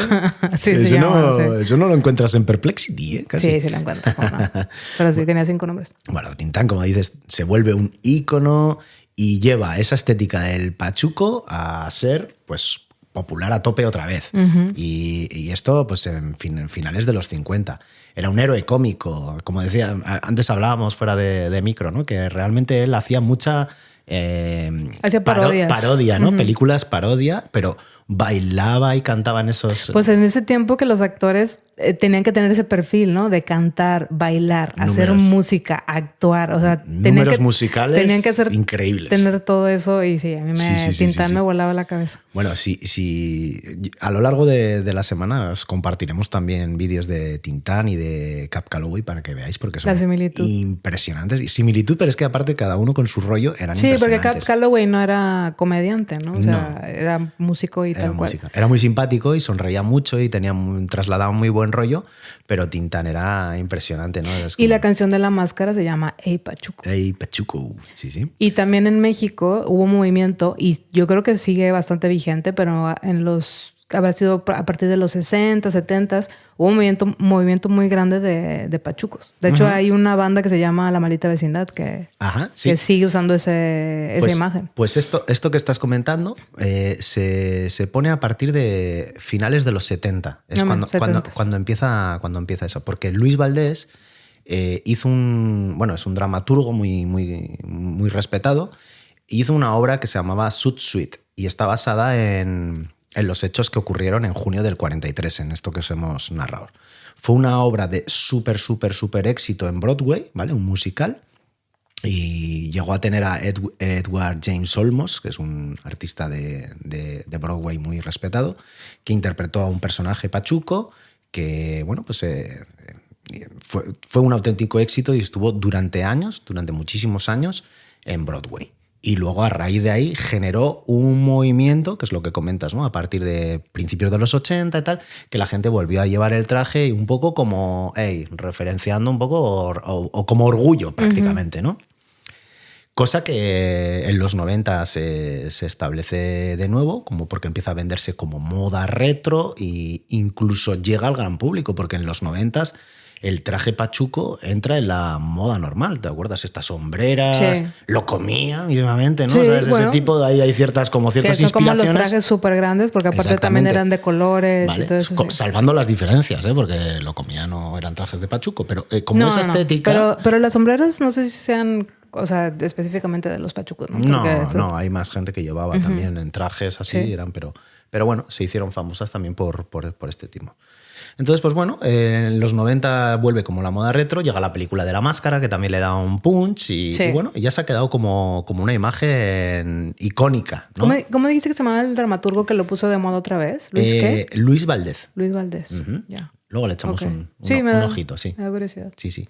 Sí, eso, se llama, sí. eso no lo encuentras en Perplexity, ¿eh? Casi. Sí, sí lo encuentro. ¿No? Pero sí tenía 5 nombres. Bueno, Tintán, como dices, se vuelve un ícono y lleva esa estética del pachuco a ser, pues, popular a tope otra vez. Y esto, pues, en finales de los 50. Era un héroe cómico. Como decía, antes hablábamos fuera de micro, ¿no? Que realmente él hacía mucha... hacía parodias. Parodia, ¿no? Películas parodia, pero bailaba y cantaba en esos... Pues en ese tiempo que los actores tenían que tener ese perfil, ¿no? De cantar, bailar, hacer música, actuar. O sea, números musicales tenían que hacer, increíbles. Tener todo eso y sí, a mí Tintán me volaba la cabeza. Bueno, sí, a lo largo de la semana os compartiremos también vídeos de Tintán y de Cab Calloway para que veáis, porque son impresionantes. Y similitud, pero es que aparte cada uno con su rollo eran impresionantes. Sí, porque Cab Calloway no era comediante, ¿no? O sea, era músico y tal cual. Era muy simpático y sonreía mucho y trasladaba muy buen rollo, pero Tintán era impresionante, ¿no? Y la canción de La Máscara se llama Ey Pachuco. Ey Pachuco, sí. Y también en México hubo un movimiento, y yo creo que sigue bastante vigente, pero habrá sido a partir de los 60, 70, hubo un movimiento muy grande de pachucos. De hecho, hay una banda que se llama La Maldita Vecindad que sigue usando esa imagen. Pues esto que estás comentando se pone a partir de finales de los 70. Es cuando empieza eso. Porque Luis Valdés hizo es un dramaturgo muy, muy, muy respetado. Hizo una obra que se llamaba Sud Suite y está basada en los hechos que ocurrieron en junio del 43, en esto que os hemos narrado. Fue una obra de súper éxito en Broadway, ¿vale? Un musical. Y llegó a tener a Edward James Olmos, que es un artista de Broadway muy respetado, que interpretó a un personaje pachuco que, bueno, pues fue un auténtico éxito y estuvo durante muchísimos años, en Broadway. Y luego, a raíz de ahí, generó un movimiento, que es lo que comentas, ¿no? A partir de principios de los 80 y tal, que la gente volvió a llevar el traje y un poco como, referenciando un poco, o como orgullo prácticamente, ¿no? Cosa que en los 90 se establece de nuevo, como porque empieza a venderse como moda retro e incluso llega al gran público, porque en los 90 el traje pachuco entra en la moda normal, ¿te acuerdas? Estas sombreras, sí. Lo comía mismamente, ¿no? Sí, o sea, ese tipo, hay ciertas inspiraciones. Como los trajes súper grandes, porque aparte también eran de colores, ¿vale? Y todo eso. Salvando las diferencias, porque lo comía no eran trajes de pachuco, pero como esa estética... Pero las sombreras no sé si sean... O sea, específicamente de los pachucos, ¿no? No, hay más gente que llevaba también en trajes así, sí. Pero bueno, se hicieron famosas también por este tipo. Entonces, pues bueno, en los 90 vuelve como la moda retro, llega la película de La Máscara, que también le da un punch y bueno, ya se ha quedado como una imagen icónica, ¿no? ¿Cómo dijiste que se llamaba el dramaturgo que lo puso de moda otra vez? ¿Luis qué? Luis Valdés. Luis Valdés, ya. Luego le echamos un ojito, sí. Me da curiosidad. Sí.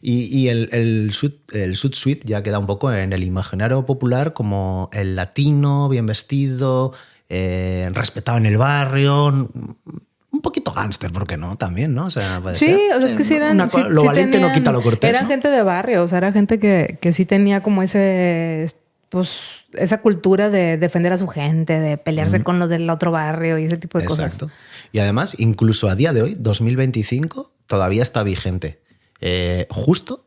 Y el Sud Suite ya queda un poco en el imaginario popular como el latino, bien vestido, respetado en el barrio, un poquito gángster, ¿por qué no? También, ¿no? O sea, puede ser. O sea, es que sí eran... lo valiente no quita lo cortés, Era gente de barrio, o sea, era gente que sí tenía como esa cultura de defender a su gente, de pelearse con los del otro barrio y ese tipo de cosas. Exacto. Y además, incluso a día de hoy, 2025, todavía está vigente. Justo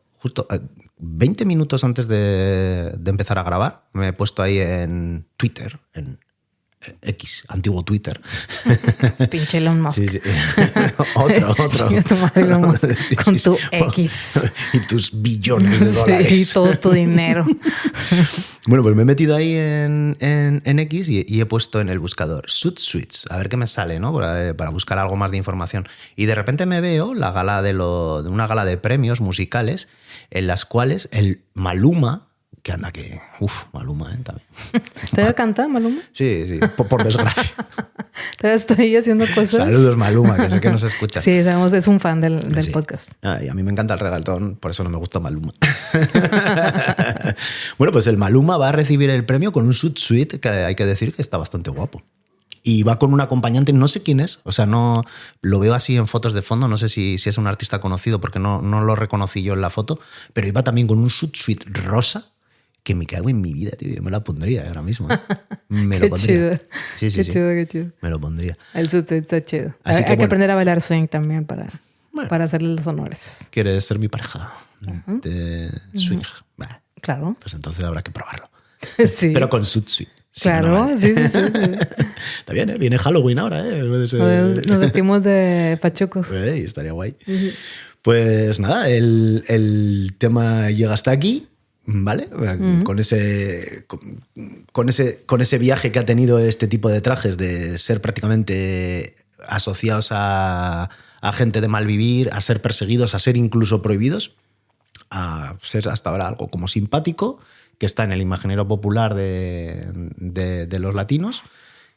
20 minutos antes de empezar a grabar, me he puesto ahí en Twitter, en X, antiguo Twitter. Pinche Elon Musk. Sí. Otro. Tu madre, Elon Musk, con tu X. Y tus billones de dólares. Sí, todo tu dinero. Bueno, pues me he metido ahí en X y he puesto en el buscador Sud Suites, a ver qué me sale, ¿no? Para buscar algo más de información. Y de repente me veo la gala de una gala de premios musicales en las cuales el Maluma, que anda que... Maluma, también. ¿Te canta Maluma? Sí, por desgracia. Te estoy haciendo cosas. Saludos, Maluma, que sé que nos escucha. Sí, sabemos, es un fan del podcast. Y a mí me encanta el reggaetón, por eso no me gusta Maluma. Bueno, pues el Maluma va a recibir el premio con un Sud Suite que hay que decir que está bastante guapo. Y va con un acompañante, no sé quién es, o sea, no lo veo así en fotos de fondo, no sé si es un artista conocido porque no lo reconocí yo en la foto, pero iba también con un Sud Suite rosa, que me cago en mi vida, tío. Yo me la pondría ahora mismo. Me Qué lo pondría. chido. Sí, sí, Qué sí. chido, qué chido. Me lo pondría. El suit está chido. Así Hay que que bueno. aprender a bailar swing también Bueno. para hacerle los honores. ¿Quieres ser mi pareja de swing? Bah, Claro. pues entonces habrá que probarlo. Sí. Pero con suit suite. Si no, no Claro, vale. sí, sí, sí. Está bien, ¿eh? Viene Halloween ahora, ¿eh? Puede ser- Nos vestimos de pachucos. Estaría guay. Pues nada, el tema llega hasta aquí, ¿vale? Con ese viaje que ha tenido este tipo de trajes de ser prácticamente asociados a gente de mal vivir, a ser perseguidos, a ser incluso prohibidos, a ser hasta ahora algo como simpático, que está en el imaginario popular de los latinos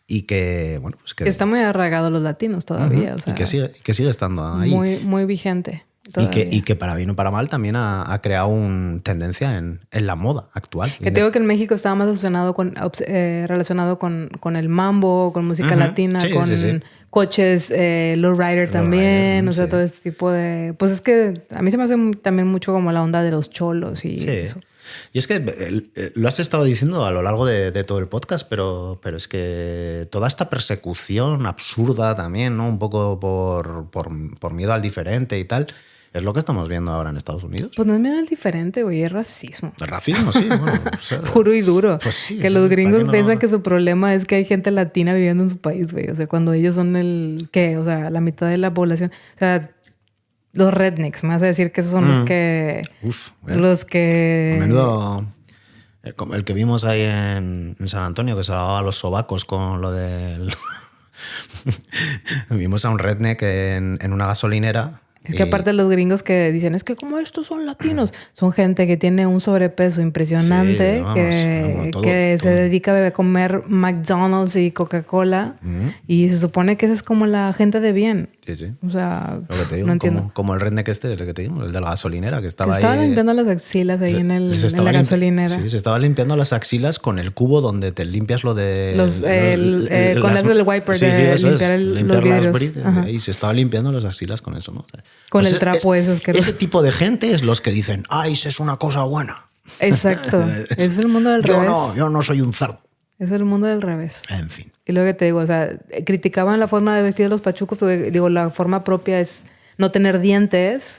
y que, bueno, pues que Está muy arraigado los latinos todavía. O sea, y que sigue estando ahí. muy, muy vigente. Todavía. Y que para bien o para mal también ha creado una tendencia en la moda actual. Que te digo que en México estaba más relacionado con el mambo, con música latina, Sí, con sí, sí. coches, lowrider también, Lowrider, o sea, sí. todo este tipo de... Pues es que a mí se me hace también mucho como la onda de los cholos y Sí. eso. Y es que lo has estado diciendo a lo largo de todo el podcast, pero es que toda esta persecución absurda también, ¿no? Un poco por miedo al diferente y tal, es lo que estamos viendo ahora en Estados Unidos. Pues no es miedo al diferente, güey, es racismo. El racismo, sí. Bueno, o sea, Puro y duro. Pues sí, que sí, los ¿para gringos qué no? piensan que su problema es que hay gente latina viviendo en su país, güey. O sea, cuando ellos son o sea, la mitad de la población. O sea, los rednecks, me vas a decir que esos son los que... Uf, Los que... a menudo como el que vimos ahí en San Antonio, que se lavaba los sobacos con lo del... Vimos a un redneck en una gasolinera. Es que aparte los gringos que dicen, es que como estos son latinos, son gente que tiene un sobrepeso impresionante, Sí, vamos, que todo. se dedica a comer McDonald's y Coca-Cola y se supone que esa es como la gente de bien. Sí, sí. O sea, Lo que te digo, no entiendo. como el redneck el que te digo, el de la gasolinera, que Que estaba estaba ahí. limpiando las axilas ahí en se la estaba gasolinera. Sí, se estaba limpiando las axilas con el cubo donde te limpias lo de... Con eso del wiper de eso limpiar es, los limpiar las vidrios. bridas. Ajá. Y se estaba limpiando las axilas con eso, ¿no? O sea, Con pues el trapo ese asqueroso. ese tipo de gente es los que dicen, ¡ay, eso es una cosa buena! Exacto. Es el mundo del revés. Yo no soy un cerdo. Es el mundo del revés. En fin. Y luego que te digo, o sea, criticaban la forma de vestir de los pachucos, porque digo, la forma propia es no tener dientes,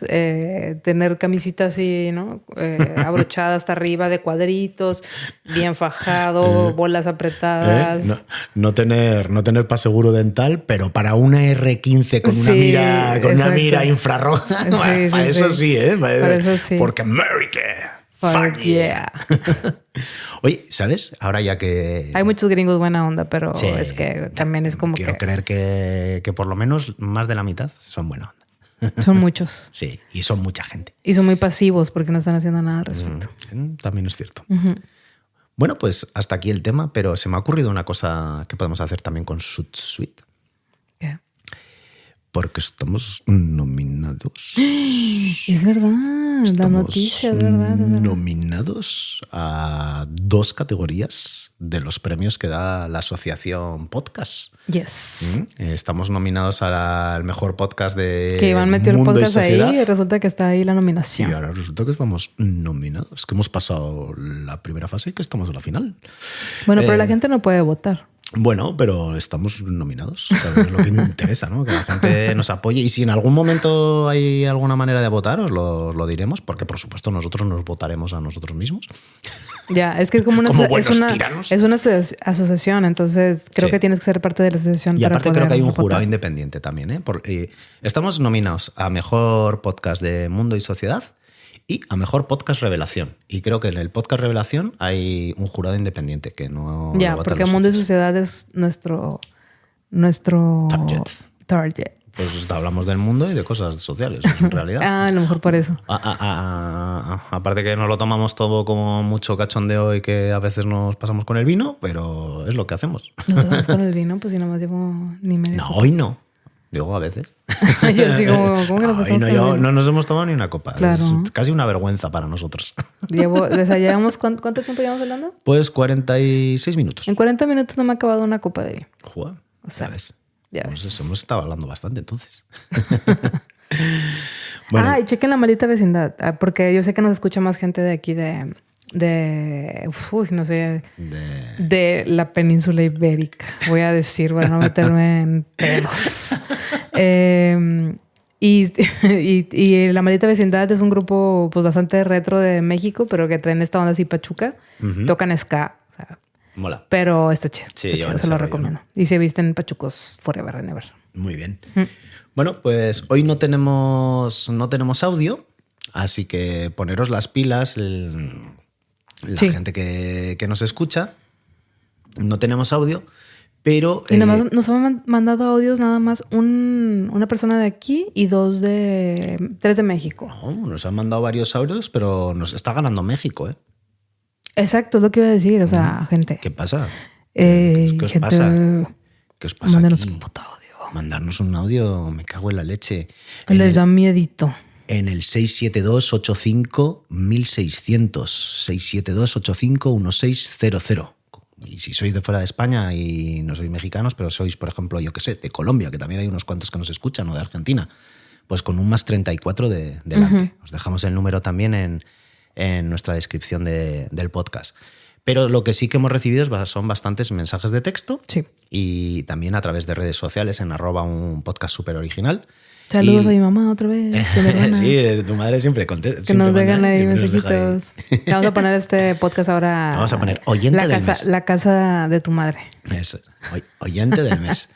tener camisitas así, ¿no? Abrochada hasta arriba de cuadritos, bien fajado, bolas apretadas. No tener paseguro dental, pero para una R15 con una Sí, mira exacto. infrarroja, Sí, para sí, eso sí. sí, ¿eh? Para eso sí. Porque America. Fuck yeah. Oye, ¿sabes? Ahora ya que... Hay muchos gringos buena onda, pero Sí. es que también es como Quiero que creer que por lo menos más de la mitad son buena onda. son muchos. Sí, y son mucha gente. Y son muy pasivos porque no están haciendo nada al respecto. También es cierto. Bueno, pues hasta aquí el tema, pero se me ha ocurrido una cosa que podemos hacer también con Suite. ¿Qué? Porque estamos nominados. Es verdad, la Estamos noticia, es verdad. nominados a 2 categorías de los premios que da la asociación Podcast. Yes. Estamos nominados al mejor podcast de Que Iván metió el Mundo y podcast ahí Sociedad. y resulta que está ahí la Y nominación. ahora resulta que estamos nominados, que hemos pasado la primera fase y que estamos en la final. Bueno, pero la gente no puede votar. Bueno, pero estamos nominados. Claro, es lo que interesa, ¿no? Que la gente nos apoye. Y si en algún momento hay alguna manera de votar, os lo diremos, porque por supuesto nosotros nos votaremos a nosotros mismos. Ya, es que es como una, Como es buenos una, tiranos. es una asociación, entonces creo Sí. que tienes que ser parte de la asociación. Y para aparte creo poder que hay un votar. jurado independiente también, ¿eh? Estamos nominados a Mejor Podcast de Mundo y Sociedad y a Mejor Podcast Revelación. Y creo que en el Podcast Revelación hay un jurado independiente que no... Ya, lo votan porque los Mundo y socios. Sociedad es nuestro target. Pues hablamos del mundo y de cosas sociales, en realidad. A lo mejor por eso. Aparte que nos lo tomamos todo como mucho cachondeo y que a veces nos pasamos con el vino, pero es lo que hacemos. Nos vamos con el vino, pues si nomás llevo ni medio. No, hoy no. Digo, a veces. Yo sí, ¿cómo que nos Hoy pasamos no, con el vino? no nos hemos tomado ni una copa. Claro. Es casi una vergüenza para nosotros. Llevamos ¿cuánto tiempo llevamos hablando? Pues 46 minutos. En 40 minutos no me ha acabado una copa de vino. Joder, O sea, ¿sabes? ya Pues ves. hemos estado hablando bastante entonces. Bueno, Y chequen la maldita vecindad, porque yo sé que nos escucha más gente de aquí de no sé, de la península ibérica, voy a decir, para no meterme en pedos. Y La Maldita Vecindad es un grupo pues bastante retro de México, pero que traen esta onda así pachuca. Tocan ska. O sea, mola. pero está chido. Sí, está chido, se lo recomiendo. ¿No? Y se visten pachucos forever and ever. Muy bien. Bueno, pues hoy no tenemos audio, así que poneros las pilas, gente que nos escucha. No tenemos audio, pero... Y nada más nos han mandado audios nada más una persona de aquí y 3 de México. No, nos han mandado varios audios, pero nos está ganando México, ¿eh? Exacto, es lo que iba a decir. O sea, gente. ¿Qué pasa? ¿Qué os pasa? ¿Qué os pasa mándenos aquí? un puto audio. Mandarnos un audio, me cago en la leche. Les da miedito. En el 672-85-1600. 672-85-1600. Y si sois de fuera de España y no sois mexicanos, pero sois, por ejemplo, yo qué sé, de Colombia, que también hay unos cuantos que nos escuchan, o de Argentina, pues con un +34 delante. Os dejamos el número también en nuestra descripción del podcast. Pero lo que sí que hemos recibido son bastantes mensajes de texto. Sí. Y también a través de redes sociales en @unpodcastsuperioriginal. Saludos a mi mamá otra vez. Sí, tu madre siempre contesta. Que nos dejan ahí mensajitos. Vamos a poner este podcast ahora. Vamos a poner oyente del mes. La casa de tu madre. Eso, oyente del mes.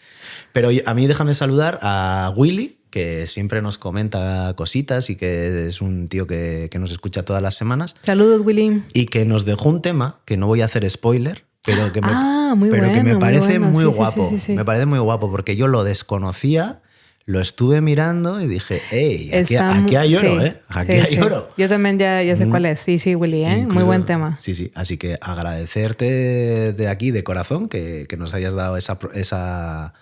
Pero a mí déjame saludar a Willy, que siempre nos comenta cositas y que es un tío que nos escucha todas las semanas. Saludos, Willy. Y que nos dejó un tema, que no voy a hacer spoiler, pero que que me parece muy guapo. Sí. Me parece muy guapo porque yo lo desconocía, lo estuve mirando y dije, hey, aquí hay oro, ¿eh? Aquí hay oro. Yo también ya sé cuál es. Sí, Willy, ¿eh? Incluso, muy buen tema. Sí. Así que agradecerte de aquí, de corazón, que nos hayas dado esa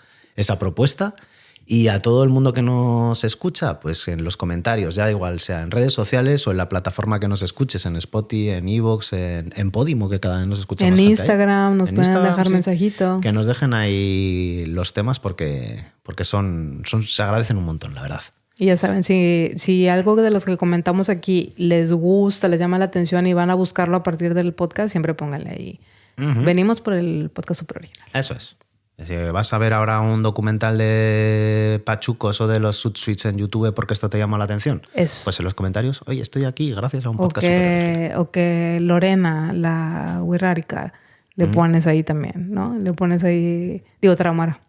propuesta. Y a todo el mundo que nos escucha, pues en los comentarios, ya igual sea en redes sociales o en la plataforma que nos escuches, en Spotify, en iVoox, en Podimo, que cada vez nos escucha más gente. En Instagram nos pueden dejar mensajito. Que nos dejen ahí los temas porque se agradecen un montón, la verdad. Y ya saben, si algo de los que comentamos aquí les gusta, les llama la atención y van a buscarlo a partir del podcast, siempre pónganle ahí. Venimos por el podcast Superoriginal. Eso es. Si vas a ver ahora un documental de pachucos o de los Sud-Suites en YouTube porque esto te llama la atención, pues en los comentarios, oye, estoy aquí gracias a un podcast Superoriginal. O que Lorena, la Wirrárica, le pones ahí también, ¿no? Le pones ahí, Trámara.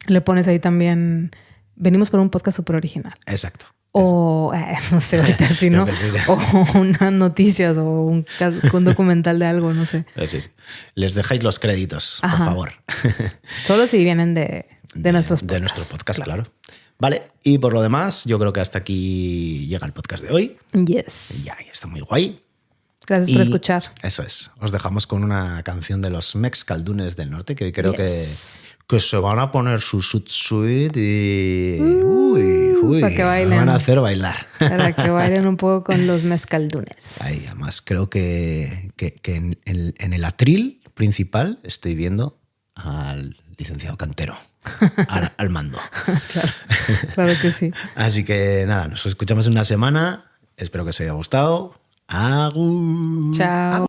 Le pones ahí también, venimos por un podcast Superoriginal. Exacto. O, no sé, ahorita sí, ¿no? O unas noticias o un documental de algo, no sé. Sí. Les dejáis los créditos, por favor. Solo si vienen de nuestros podcasts. De nuestro podcast, claro. Vale, y por lo demás, yo creo que hasta aquí llega el podcast de hoy. Yes. Ya está muy guay. Gracias por escuchar. Eso es. Os dejamos con una canción de los Mexcaldunes del Norte que creo que se van a poner su Sud-Suite y... para que bailen. Nos van a hacer bailar. Para que bailen un poco con los mezcaldunes. Ay, además, creo que en el atril principal estoy viendo al licenciado Cantero, al mando. Claro que sí. Así que nada, nos escuchamos en una semana. Espero que os haya gustado. Agur. Chao. Agur.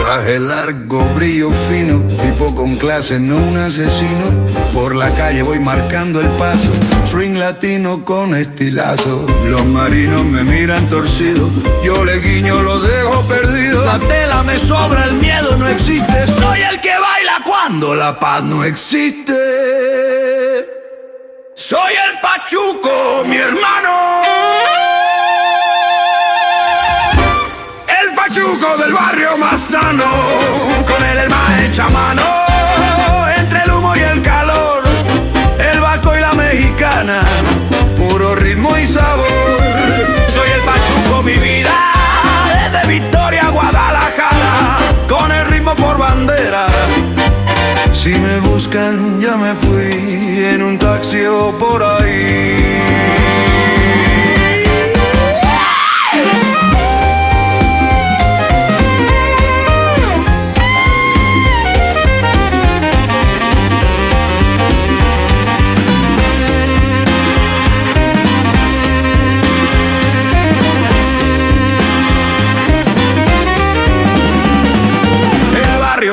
Traje largo, brillo fino, tipo con clase, no un asesino. Por la calle voy marcando el paso, swing latino con estilazo. Los marinos me miran torcido, yo le guiño, los dejo perdidos. La tela me sobra, el miedo no existe. Soy el que baila cuando la paz no existe. Soy el Pachuco, mi hermano. Pachuco del barrio más sano, con el más hecha mano, entre el humo y el calor, el vasco y la mexicana, puro ritmo y sabor. Soy el Pachuco, mi vida, desde Victoria a Guadalajara, con el ritmo por día me fui en un taxi o por ahí.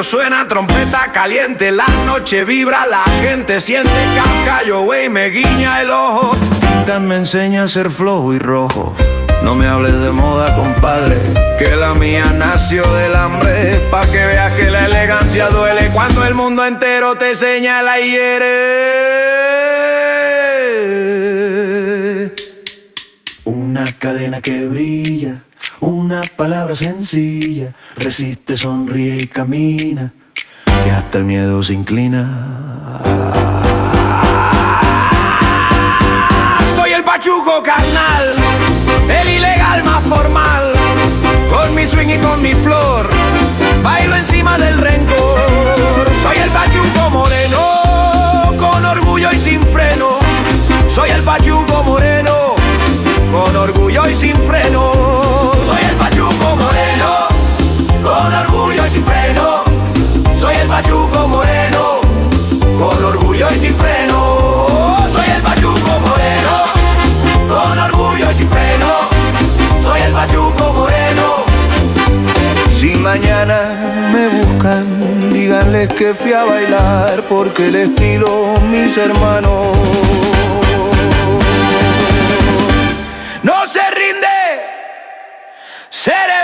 Suena trompeta caliente, la noche vibra, la gente siente cascallo, güey, me guiña el ojo. Titan me enseña a ser flojo y rojo. No me hables de moda, compadre, que la mía nació del hambre. Pa' que veas que la elegancia duele cuando el mundo entero te señala y hiere. Una cadena que brilla, una palabra sencilla, resiste, sonríe y camina, que hasta el miedo se inclina. Soy el pachuco carnal, el ilegal más formal, con mi swing y con mi flor, bailo encima del rencor. Soy el pachuco moreno, con orgullo y sin freno. Soy el pachuco moreno, con orgullo y sin freno. Soy el pachuco moreno, con orgullo y sin freno. Soy el pachuco moreno, con orgullo y sin freno. Soy el pachuco moreno, con orgullo y sin freno. Soy el pachuco moreno. Si mañana me buscan, díganles que fui a bailar, porque el estilo mis hermanos no se rinde. Seré